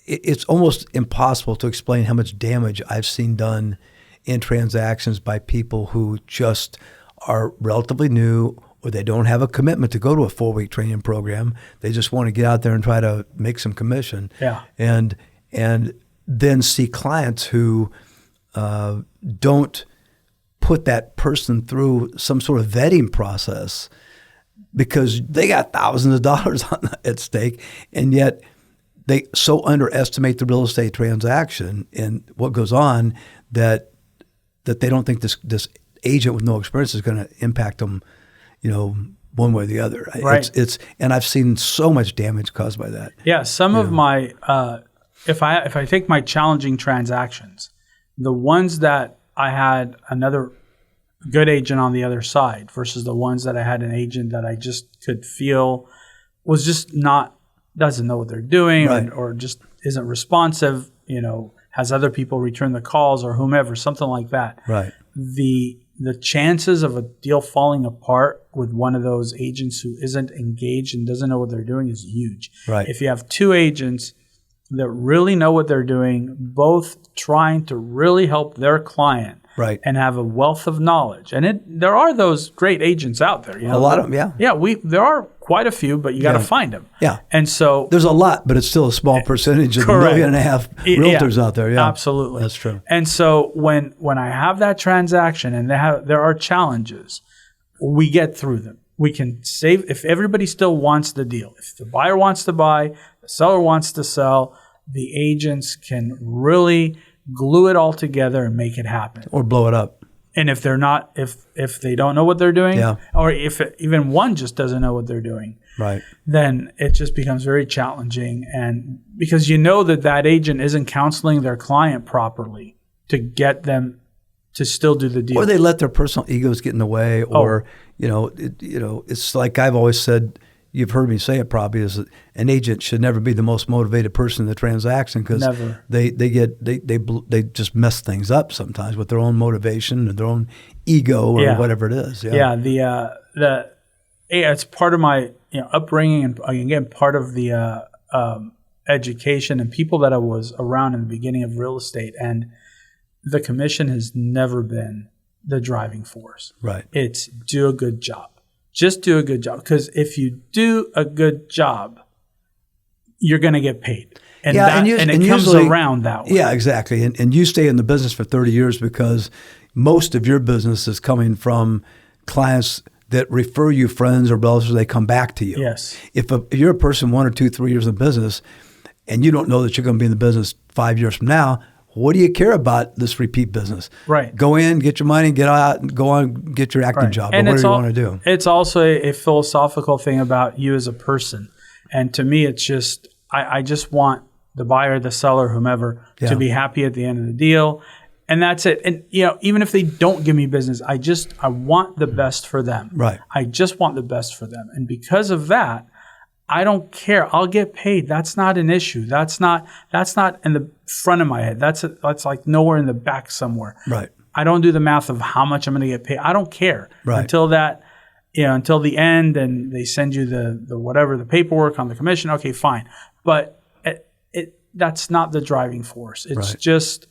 it's almost impossible to explain how much damage I've seen done in transactions by people who just are relatively new, or they don't have a commitment to go to a 4-week training program. They just want to get out there and try to make some commission. Yeah. And then see clients who don't put that person through some sort of vetting process because they got thousands of dollars at stake, and yet they so underestimate the real estate transaction and what goes on that they don't think this agent with no experience is going to impact them, one way or the other. Right. And I've seen so much damage caused by that. Yeah. Some of my if I take my challenging transactions, the ones that I had another good agent on the other side versus the ones that I had an agent that I just could feel was just doesn't know what they're doing, right. or just isn't responsive, has other people return the calls or whomever, something like that. Right. The chances of a deal falling apart with one of those agents who isn't engaged and doesn't know what they're doing is huge. Right. If you have two agents that really know what they're doing, both trying to really help their client, right. and have a wealth of knowledge. And there are those great agents out there. A lot of them, yeah. Yeah, there are quite a few, but you got to find them. Yeah. And so there's a lot, but it's still a small percentage of the 1.5 million realtors out there. Yeah, absolutely. That's true. And so when I have that transaction and there are challenges, we get through them. We can save if everybody still wants the deal. If the buyer wants to buy, the seller wants to sell, the agents can really glue it all together and make it happen. Or blow it up. And if they're not, if they don't know what they're doing, yeah. or if even one just doesn't know what they're doing, right, then it just becomes very challenging. And because that agent isn't counseling their client properly to get them to still do the deal, or they let their personal egos get in the way, or it's like I've always said. You've heard me say it probably, is that an agent should never be the most motivated person in the transaction, because they just mess things up sometimes with their own motivation or their own ego or whatever it is. Yeah. It's part of my upbringing, and again part of the education and people that I was around in the beginning of real estate, and the commission has never been the driving force. Right. It's do a good job. Just do a good job, because if you do a good job, you're going to get paid. And it comes around that way. Yeah, exactly. And you stay in the business for 30 years because most of your business is coming from clients that refer you friends or relatives, they come back to you. Yes. If you're a person 1 or 2, 3 years in business and you don't know that you're going to be in the business 5 years from now, what do you care about this repeat business? Right. Go in, get your money, get out, and go on, get your acting job, or whatever you want to do. It's also a philosophical thing about you as a person. And to me, it's just, I just want the buyer, the seller, whomever, to be happy at the end of the deal. And that's it. And, even if they don't give me business, I want the best for them. Right. I just want the best for them. And because of that, I don't care. I'll get paid. That's not an issue. That's not in the front of my head. That's like nowhere in the back somewhere. Right. I don't do the math of how much I'm going to get paid. I don't care until the end, and they send you the paperwork on the commission. Okay, fine. But that's not the driving force. It's just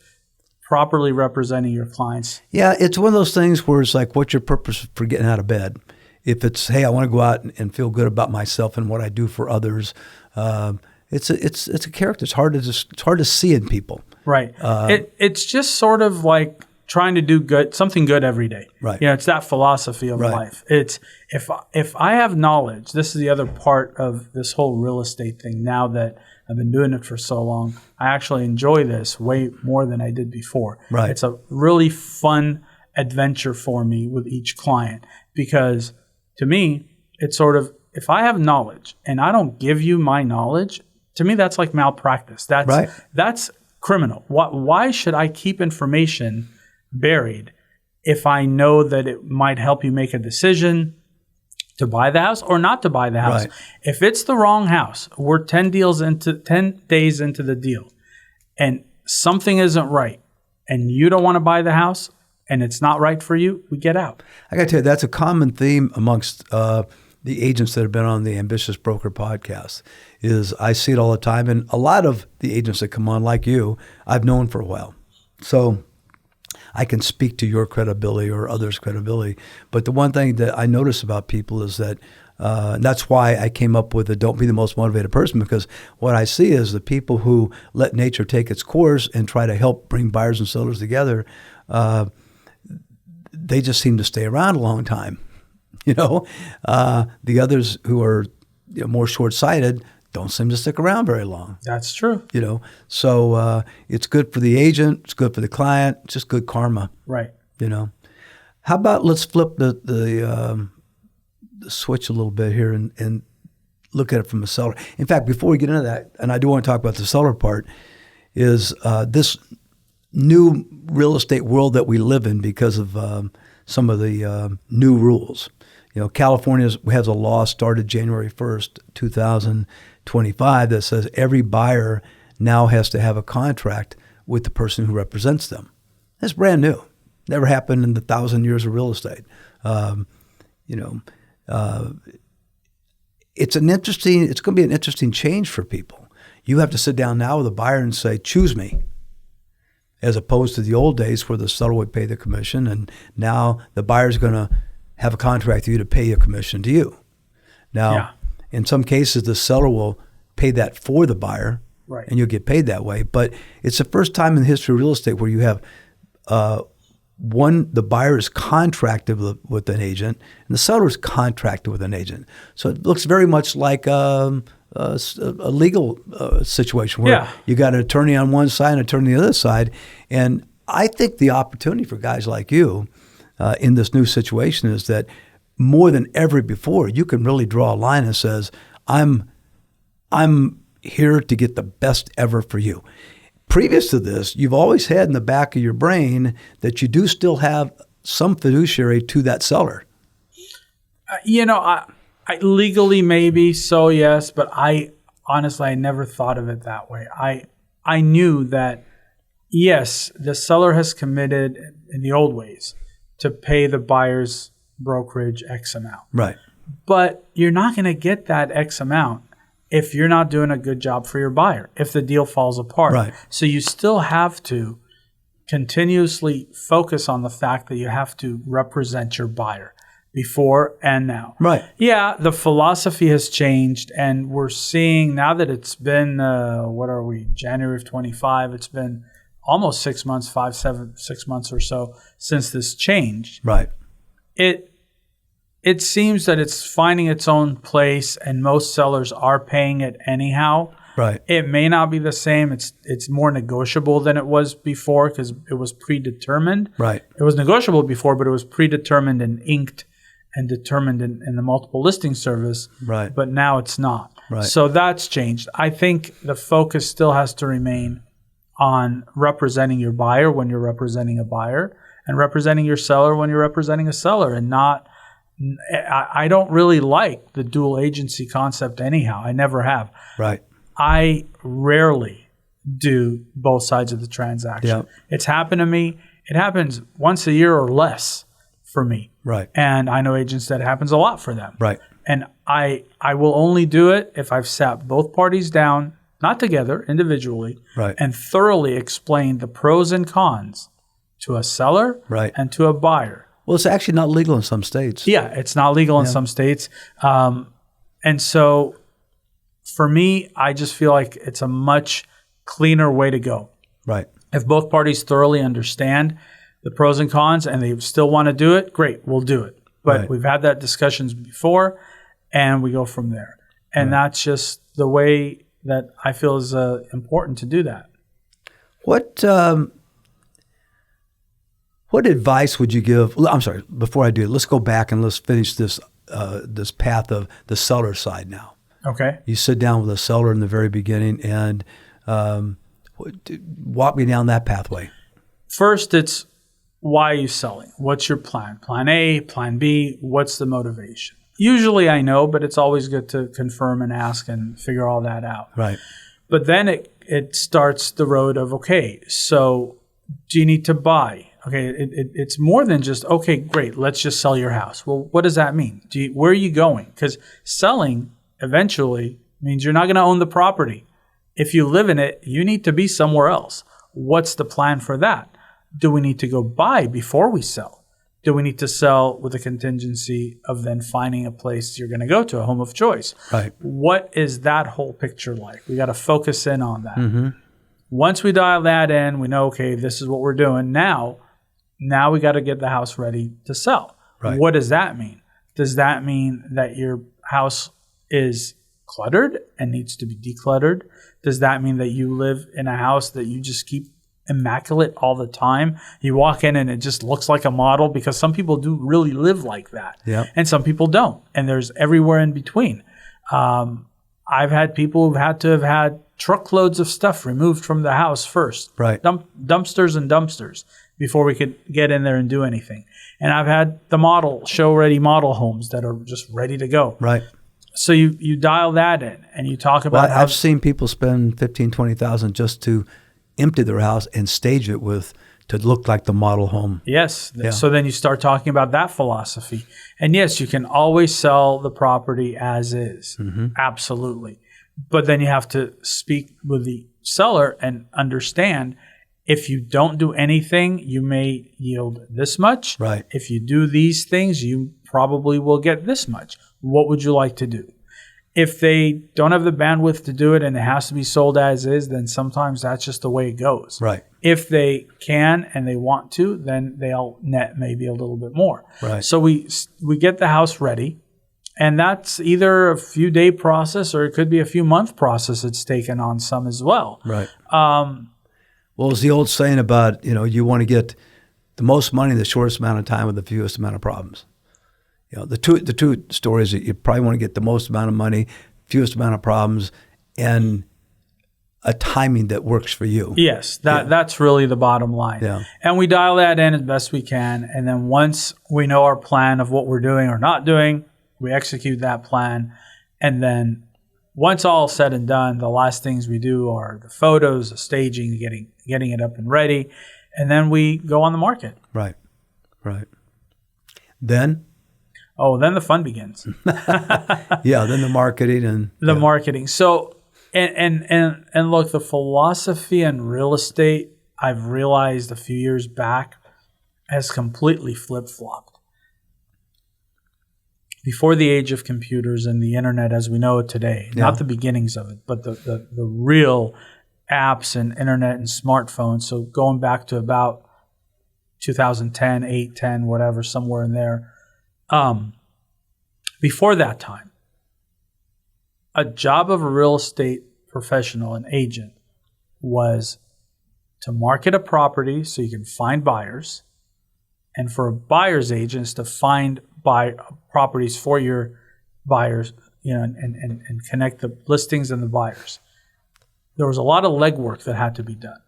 properly representing your clients. Yeah, it's one of those things where it's like, what's your purpose for getting out of bed? If it's, hey, I want to go out and feel good about myself and what I do for others, it's a character. It's hard to see in people. Right. It's just sort of like trying to do something good every day. Right. You know, it's that philosophy of life. It's if I have knowledge, this is the other part of this whole real estate thing. Now that I've been doing it for so long, I actually enjoy this way more than I did before. Right. It's a really fun adventure for me with each client, because to me, it's sort of, if I have knowledge and I don't give you my knowledge, to me, that's like malpractice. That's criminal. Why should I keep information buried if I know that it might help you make a decision to buy the house or not to buy the house? Right. If it's the wrong house, we're 10 days into the deal, and something isn't right, and you don't want to buy the house, and it's not right for you, we get out. I got to tell you, that's a common theme amongst the agents that have been on the Ambitious Broker podcast. Is I see it all the time, and a lot of the agents that come on, like you, I've known for a while, so I can speak to your credibility or others' credibility. But the one thing that I notice about people is that, and that's why I came up with the don't be the most motivated person, because what I see is the people who let nature take its course and try to help bring buyers and sellers together, they just seem to stay around a long time. You know, the others who are more short-sighted don't seem to stick around very long. That's true. You know, so it's good for the agent, it's good for the client, it's just good karma. Right. You know, how about let's flip the switch a little bit here and look at it from a seller. In fact, before we get into that, and I do want to talk about the seller part, is this new real estate world that we live in because of some of the new rules. You know, California has a law started January 1st, 2025 that says every buyer now has to have a contract with the person who represents them. That's brand new. Never happened in the 1,000 years of real estate. It's going to be an interesting change for people. You have to sit down now with a buyer and say, choose me, as opposed to the old days where the seller would pay the commission, and now the buyer's going to have a contract with you to pay a commission to you. Now, in some cases, the seller will pay that for the buyer, right, and you'll get paid that way. But it's the first time in the history of real estate where you have the buyer is contracted with an agent, and the seller is contracted with an agent. So it looks very much like a legal situation where you got an attorney on one side and an attorney on the other side. And I think the opportunity for guys like you in this new situation is that more than ever before, you can really draw a line that says, I'm here to get the best ever for you. Previous to this, you've always had in the back of your brain that you do still have some fiduciary to that seller. I legally maybe so, yes, but I never thought of it that way. I knew that, yes, the seller has committed in the old ways to pay the buyer's brokerage X amount. Right. But you're not going to get that X amount if you're not doing a good job for your buyer, if the deal falls apart. Right. So you still have to continuously focus on the fact that you have to represent your buyer before and now. Right. Yeah, the philosophy has changed, and we're seeing now that it's been, January of 25, it's been almost 6 months, 6 months or so since this changed. Right. It seems that it's finding its own place, and most sellers are paying it anyhow. Right. It may not be the same. It's more negotiable than it was before because it was predetermined. Right. It was negotiable before, but it was predetermined and inked and determined in the multiple listing service. Right. But now it's not. Right. So that's changed. I think the focus still has to remain on representing your buyer when you're representing a buyer, and representing your seller when you're representing a seller, and not. I don't really like the dual agency concept anyhow. I never have. Right. I rarely do both sides of the transaction. Yeah. It's happened to me. It happens once a year or less for me. Right. And I know agents that it happens a lot for them. Right. And I will only do it if I've sat both parties down, not together, individually, right, and thoroughly explained the pros and cons to a seller, right, and to a buyer. Well, it's actually not legal in some states. Yeah, it's not legal in some states. And so for me, I just feel like it's a much cleaner way to go. Right. If both parties thoroughly understand the pros and cons, and they still want to do it, great, we'll do it. But we've had that discussions before, and we go from there. And that's just the way that I feel is important to do that. What advice would you give? I'm sorry, before I do, let's go back and let's finish this path of the seller side now. Okay. You sit down with a seller in the very beginning and walk me down that pathway. First, it's why are you selling? What's your plan? Plan A, plan B, what's the motivation? Usually I know, but it's always good to confirm and ask and figure all that out. Right. But then it starts the road of, okay, so do you need to buy? Okay, it's more than just, okay, great, let's just sell your house. Well, what does that mean? Where are you going? Because selling eventually means you're not going to own the property. If you live in it, you need to be somewhere else. What's the plan for that? Do we need to go buy before we sell? Do we need to sell with a contingency of then finding a place you're going to go to, a home of choice? Right. What is that whole picture like? We got to focus in on that. Mm-hmm. Once we dial that in, we know, okay, this is what we're doing. Now we got to get the house ready to sell. Right. What does that mean? Does that mean that your house is cluttered and needs to be decluttered? Does that mean that you live in a house that you just keep immaculate all the time? You walk in and it just looks like a model, because some people do really live like that. Yeah. And some people don't. And there's everywhere in between. I've had people who've had to have had truckloads of stuff removed from the house first. Right. Dumpsters and dumpsters before we could get in there and do anything. And I've had the show-ready model homes that are just ready to go. Right. So you dial that in and you talk about I've seen people spend $15,000, $20,000 just to empty their house and stage it to look like the model home. Yes. Yeah. So then you start talking about that philosophy. And yes, you can always sell the property as is. Mm-hmm. Absolutely. But then you have to speak with the seller and understand, if you don't do anything, you may yield this much. Right. If you do these things, you probably will get this much. What would you like to do? If they don't have the bandwidth to do it and it has to be sold as is, then sometimes that's just the way it goes. Right. If they can and they want to, then they'll net maybe a little bit more. Right. So we get the house ready, and that's either a few day process or it could be a few month process it's taken on some as well. Right. Well, it's the old saying about, you want to get the most money in the shortest amount of time with the fewest amount of problems. The two stories that you probably want to get the most amount of money, fewest amount of problems, and a timing that works for you. Yes, that's really the bottom line. Yeah. And we dial that in as best we can. And then once we know our plan of what we're doing or not doing, we execute that plan. And then once all said and done, the last things we do are the photos, the staging, getting it up and ready. And then we go on the market. Right. Then the fun begins. Yeah, then the marketing and marketing. So and look, the philosophy in real estate, I've realized a few years back, has completely flip-flopped. Before the age of computers and the internet as we know it today, not the beginnings of it, but the real apps and internet and smartphones. So going back to about 2010, 8, 10, whatever, somewhere in there. Before that time, a job of a real estate professional, an agent, was to market a property so you can find buyers, and for a buyer's agents to find properties for your buyers, and connect the listings and the buyers. There was a lot of legwork that had to be done,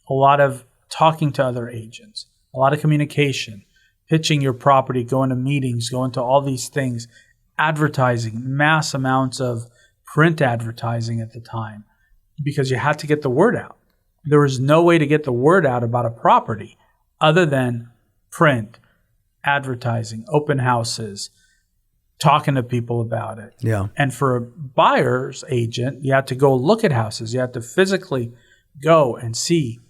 a lot of talking to other agents, a lot of communication, pitching your property, going to meetings, going to all these things, advertising, mass amounts of print advertising at the time, because you had to get the word out. There was no way to get the word out about a property other than print, advertising, open houses, talking to people about it. Yeah. And for a buyer's agent, you had to go look at houses. You had to physically go and see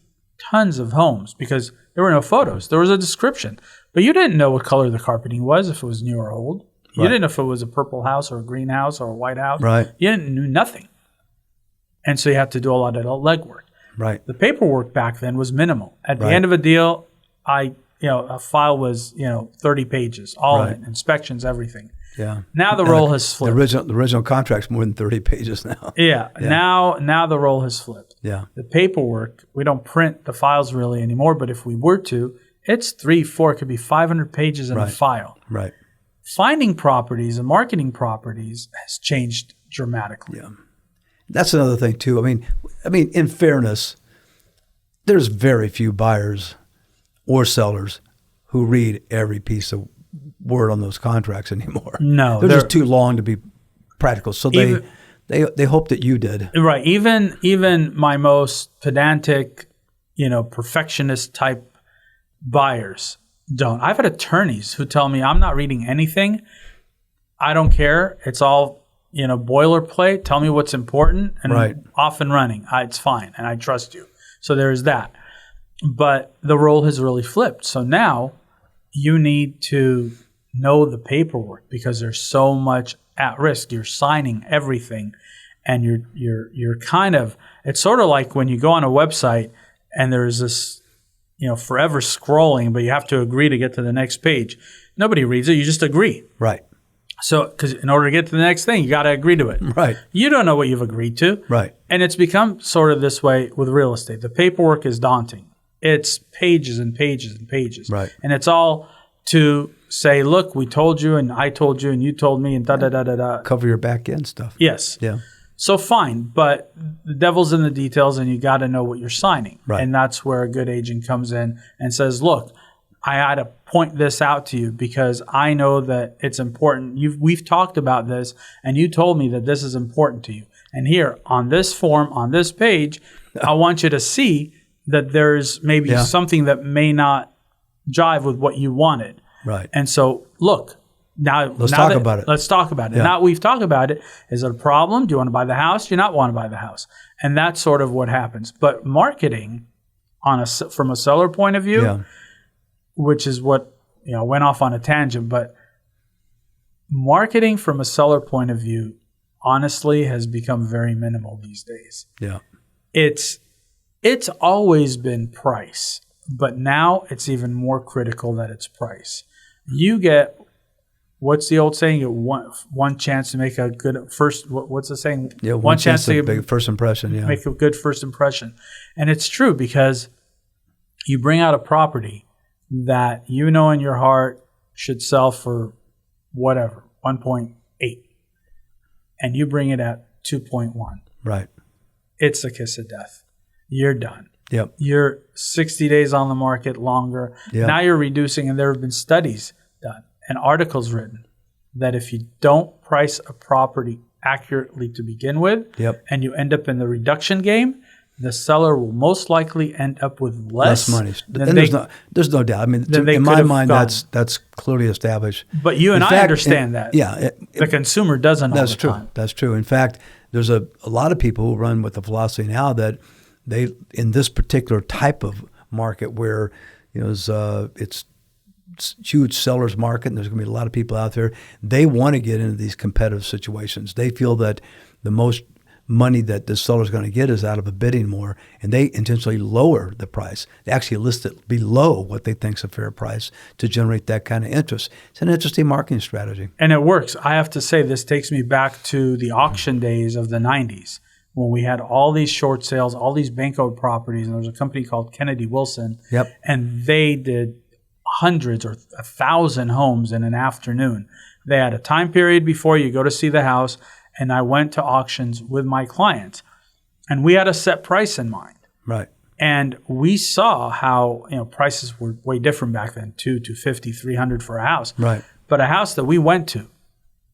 tons of homes because there were no photos. There was a description. But you didn't know what color the carpeting was, if it was new or old. You didn't know if it was a purple house or a green house or a white house. Right. You knew nothing. And so you had to do a lot of legwork. Right. The paperwork back then was minimal. At the end of a deal, a file was 30 pages, all Right. in, inspections, everything. Yeah. Now the role has flipped. The original contract's more than 30 pages now. Yeah. Now the role has flipped. Yeah. The paperwork, we don't print the files really anymore, but if we were to, it's 3, 4, it could be 500 pages in a file. Right. Finding properties and marketing properties has changed dramatically. Yeah. That's another thing too. I mean, in fairness, there's very few buyers or sellers who read every piece of word on those contracts anymore. No, they're just too long to be practical. So they hope that you did. Right. Even my most pedantic, perfectionist type buyers don't. I've had attorneys who tell me I'm not reading anything. I don't care. It's all boilerplate. Tell me what's important and off and running. It's fine, and I trust you. So there's that. But the role has really flipped. So now you need to know the paperwork because there's so much at risk. You're signing everything, and you're kind of. It's sort of like when you go on a website and there's this, forever scrolling, but you have to agree to get to the next page. Nobody reads it. You just agree. Right. So, because in order to get to the next thing, you got to agree to it. Right. You don't know what you've agreed to. Right. And it's become sort of this way with real estate. The paperwork is daunting. It's pages and pages and pages. Right. And it's all to say, look, we told you, and I told you, and you told me, and da-da-da-da-da. Cover your back end stuff. Yes. Yeah. So fine, but the devil's in the details, and you got to know what you're signing. Right. And that's where a good agent comes in and says, look, I had to point this out to you because I know that it's important. We've talked about this, and you told me that this is important to you. And here, on this form, on this page, I want you to see that there's maybe something that may not jive with what you wanted. Right. And so, look, let's talk about it. Let's talk about it. Yeah. Now we've talked about it. Is it a problem? Do you want to buy the house? Do you not want to buy the house? And that's sort of what happens. But marketing, from a seller point of view, which is what went off on a tangent, but marketing from a seller point of view, honestly, has become very minimal these days. Yeah. It's always been price, but now it's even more critical that it's price. You get, what's the old saying? You get one chance to make a good first. What's the saying? Yeah, one chance to make a first impression. Yeah, make a good first impression, and it's true because you bring out a property that in your heart should sell for whatever 1.8, and you bring it at 2.1. Right. It's a kiss of death. You're done. Yep. You're 60 days on the market longer. Yep. Now you're reducing, and there have been studies done and articles written that if you don't price a property accurately to begin with, and you end up in the reduction game, the seller will most likely end up with less money. And there's no doubt. I mean, in my mind, that's clearly established. But you and I understand that. Yeah. The consumer doesn't all the time. That's true. In fact, there's a lot of people who run with the philosophy now that they, in this particular type of market where it's huge seller's market and there's going to be a lot of people out there, they want to get into these competitive situations. They feel that the most money that the seller's going to get is out of a bidding more, and they intentionally lower the price. They actually list it below what they think is a fair price to generate that kind of interest. It's an interesting marketing strategy. And it works. I have to say, this takes me back to the auction days of the 90s when we had all these short sales, all these bank-owned properties, and there was a company called Kennedy Wilson, and they did hundreds or 1,000 homes in an afternoon. They had a time period before you go to see the house, and I went to auctions with my clients, and we had a set price in mind. Right. And we saw how prices were way different back then, $250, $300 for a house. Right. But a house that we went to,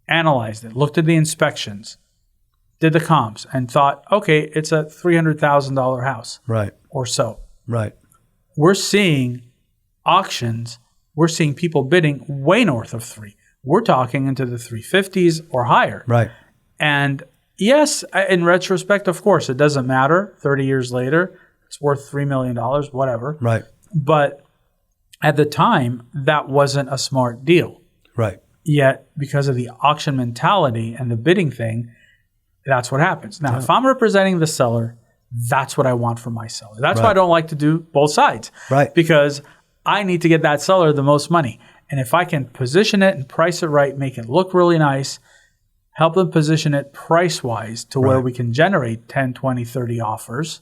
analyzed it, looked at the inspections, did the comps, and thought, okay, it's a $300,000 house. Right. Or so. Right. We're seeing auctions, we're seeing people bidding way north of $3. We're talking into the 350s or higher. Right. And yes, in retrospect, of course, it doesn't matter. 30 years later, it's worth $3 million, whatever. Right. But at the time, that wasn't a smart deal. Right. Yet, because of the auction mentality and the bidding thing, that's what happens. Now, if I'm representing the seller, that's what I want from my seller. That's why I don't like to do both sides. Right. Because I need to get that seller the most money. And if I can position it and price it right, make it look really nice, help them position it price-wise to where we can generate 10, 20, 30 offers.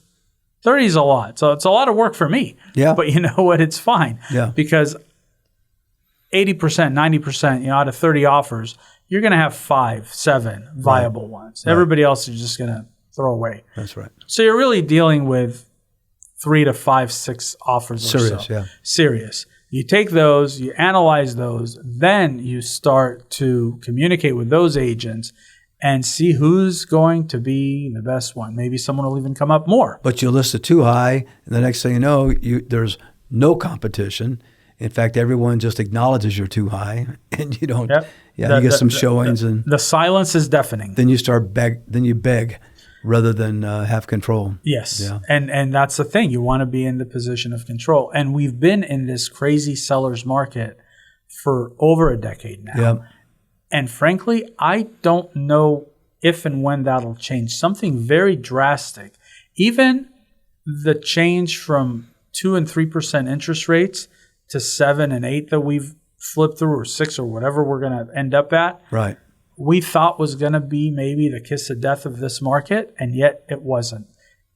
30 is a lot. So it's a lot of work for me. Yeah. But you know what? It's fine. Yeah. Because 80%, 90%, out of 30 offers, you're going to have 5, 7 viable ones. Right. Everybody else is just going to throw away. That's right. So you're really dealing with 3 to 5, 6 offers Serious, or so. yeah. Serious. You take those, you analyze those, then you start to communicate with those agents and see who's going to be the best one. Maybe someone will even come up more. But you list it too high, and the next thing you know, there's no competition. In fact, everyone just acknowledges you're too high, and you don't. Yep. Yeah, you get some showings, and the silence is deafening. Then you start beg rather than have control. Yes, yeah. And that's the thing. You want to be in the position of control. And we've been in this crazy seller's market for over a decade now. Yep. And frankly, I don't know if and when that'll change. Something very drastic. Even the change from 2 and 3% interest rates to 7 and 8 that we've flipped through, or 6 or whatever we're going to end up at. Right. We thought was going to be maybe the kiss of death of this market, and yet it wasn't.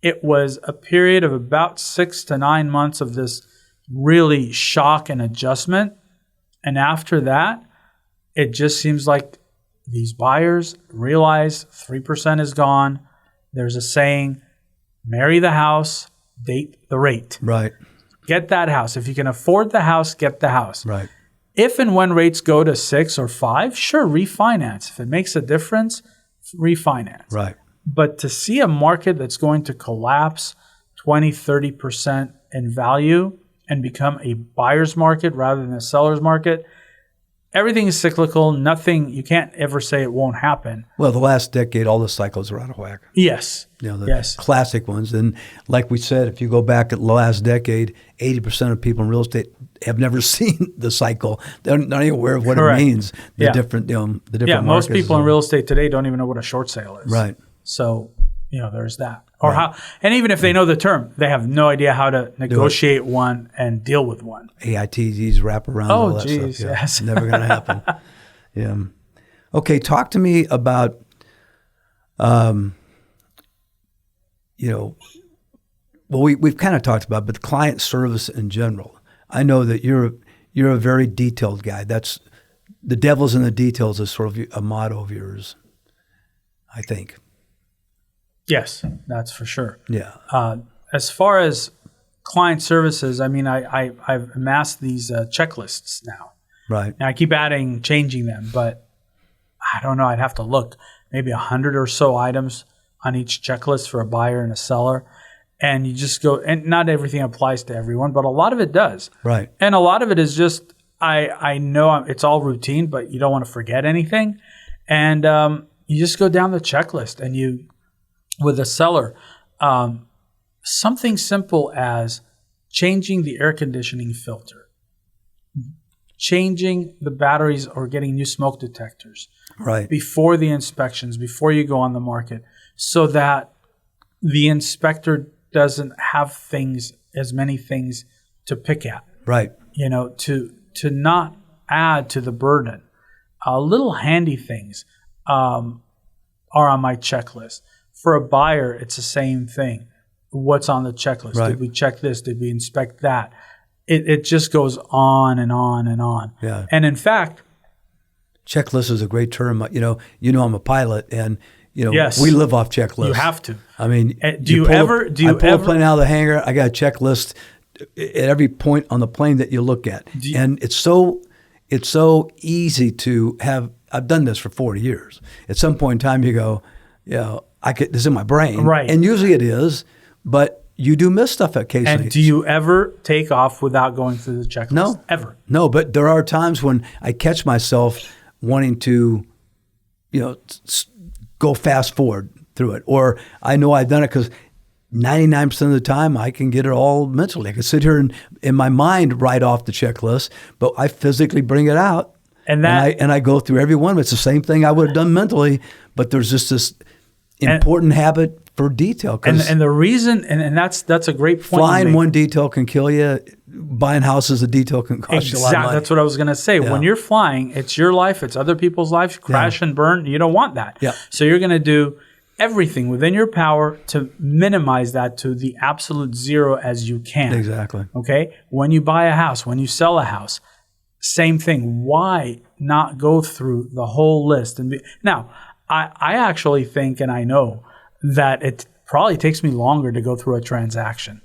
It was a period of about 6 to 9 months of this really shock and adjustment. And after that, it just seems like these buyers realize 3% is gone. There's a saying, marry the house, date the rate. Right. Get that house. If you can afford the house, get the house. Right. If and when rates go to 6 or 5, sure, refinance. If it makes a difference, refinance. Right. But to see a market that's going to collapse 20, 30% in value and become a buyer's market rather than a seller's market, everything is cyclical. Nothing, you can't ever say it won't happen. Well, the last decade, all the cycles are out of whack. Yes. The classic ones. And like we said, if you go back at the last decade, 80% of people in real estate have never seen the cycle. They're not even aware of what Correct. It means. The Yeah. different Most people in real estate today don't even know what a short sale is. Right. So, there's that. Or how, and even if they know the term, they have no idea how to negotiate one and deal with one. AITs, wraparounds, all that geez, stuff. Yeah. yes. Never going to happen. Yeah. Okay, talk to me about, we've kind of talked about, but client service in general. I know that you're a very detailed guy. That's the devil's in the details is sort of a motto of yours, I think. Yes, that's for sure. Yeah. As far as client services, I mean, I've amassed these checklists now. Right. And I keep changing them, but I don't know. I'd have to look. Maybe 100 or so items on each checklist for a buyer and a seller. And you just go, and not everything applies to everyone, but a lot of it does. Right. And a lot of it is just, I know it's all routine, but you don't want to forget anything. And you just go down the checklist and with a seller, something simple as changing the air conditioning filter, changing the batteries or getting new smoke detectors before the inspections, before you go on the market, so that the inspector doesn't have as many things to pick at. Right. To not add to the burden. Little handy things are on my checklist. For a buyer, it's the same thing. What's on the checklist? Right. Did we check this? Did we inspect that? It just goes on and on and on. Yeah. And in fact, checklist is a great term. I'm a pilot, and yes, we live off checklists. You have to. I mean, I pull a plane out of the hangar, I got a checklist at every point on the plane that you look at, and it's so easy to have. I've done this for 40 years. At some point in time, you go, this is in my brain, right? And usually it is, but you do miss stuff occasionally. And do you ever take off without going through the checklist? No, ever. No, but there are times when I catch myself wanting to, go fast forward through it, or I know I've done it because 99% of the time I can get it all mentally. I can sit here and in my mind write off the checklist, but I physically bring it out, and I go through every one. It's the same thing I would have done mentally, but there's just this important habit for detail. And the reason, and that's a great point. Flying one detail can kill you. buying houses, a detail can cost you a lot of money. That's what I was going to say. Yeah. When you're flying, it's your life, it's other people's lives, crash and burn. You don't want that. Yeah. So you're going to do everything within your power to minimize that to the absolute zero as you can. Exactly. Okay? When you buy a house, when you sell a house, same thing. Why not go through the whole list? Now, I actually think, and I know, that it probably takes me longer to go through a transaction.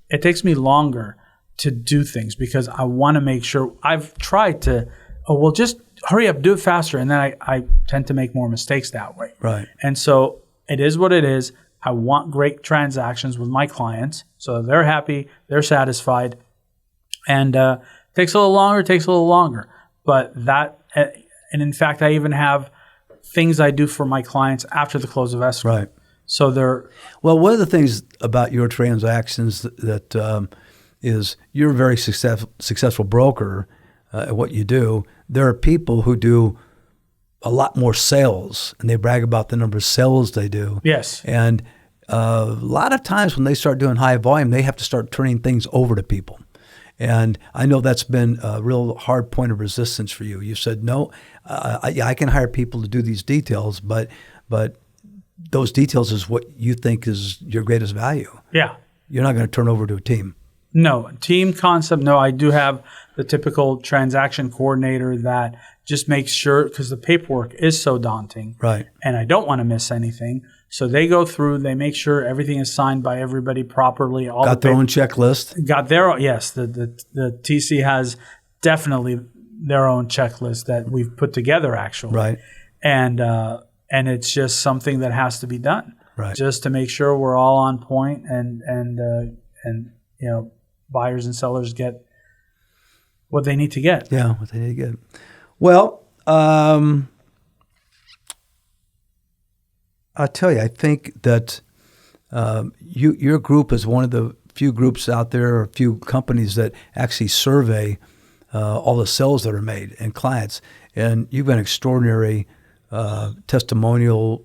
It takes me longer to do things because I want to make sure. I've tried to, just hurry up, do it faster. And then I tend to make more mistakes that way. Right. And so it is what it is. I want great transactions with my clients so they're happy, they're satisfied. And takes a little longer. But that, and in fact, I even have things I do for my clients after the close of escrow. Right. So they're... Well, one of the things about your transactions that is you're a very successful broker at what you do. There are people who do a lot more sales, and they brag about the number of sales they do. Yes. And a lot of times when they start doing high volume, they have to start turning things over to people. And I know that's been a real hard point of resistance for you. You said, no, I can hire people to do these details, but those details is what you think is your greatest value. Yeah. You're not going to turn over to a team. No. Team concept, no. I do have the typical transaction coordinator that just makes sure, because the paperwork is so daunting. Right. And I don't want to miss anything. So they go through, they make sure everything is signed by everybody properly. Got their own checklist? Got their own, yes. The TC has definitely their own checklist that we've put together, actually. Right. And it's just something that has to be done. Right. Just to make sure we're all on point and you know, buyers and sellers get what they need to get. Yeah, what they need to get. Well, I'll tell you, I think that your group is one of the few groups out there, or few companies that actually survey all the sales that are made and clients. And you've got extraordinary testimonial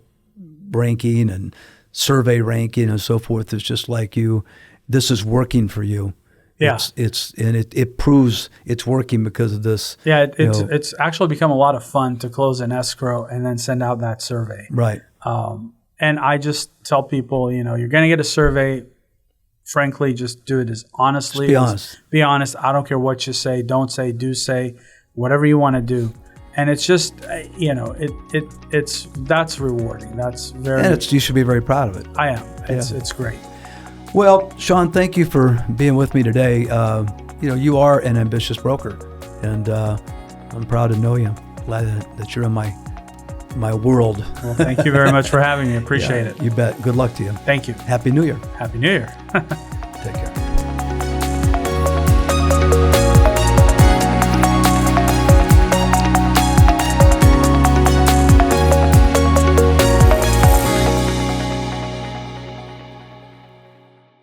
ranking and survey ranking and so forth. It's just like this is working for you. Yeah. It proves it's working because of this. Yeah, it's actually become a lot of fun to close an escrow and then send out that survey. Right. And I just tell people, you're going to get a survey. Frankly, just do it as honestly. Just be honest. Be honest. I don't care what you say, don't say, do say, whatever you want to do. And it's just, that's rewarding. That's very. And you should be very proud of it. I am. It's great. Well, Shawn, thank you for being with me today. You are an ambitious broker, and I'm proud to know you. Glad that you're in my world. Well, thank you very much for having me. Appreciate it. You bet. Good luck to you. Thank you. Happy New Year. Happy New Year. Take care.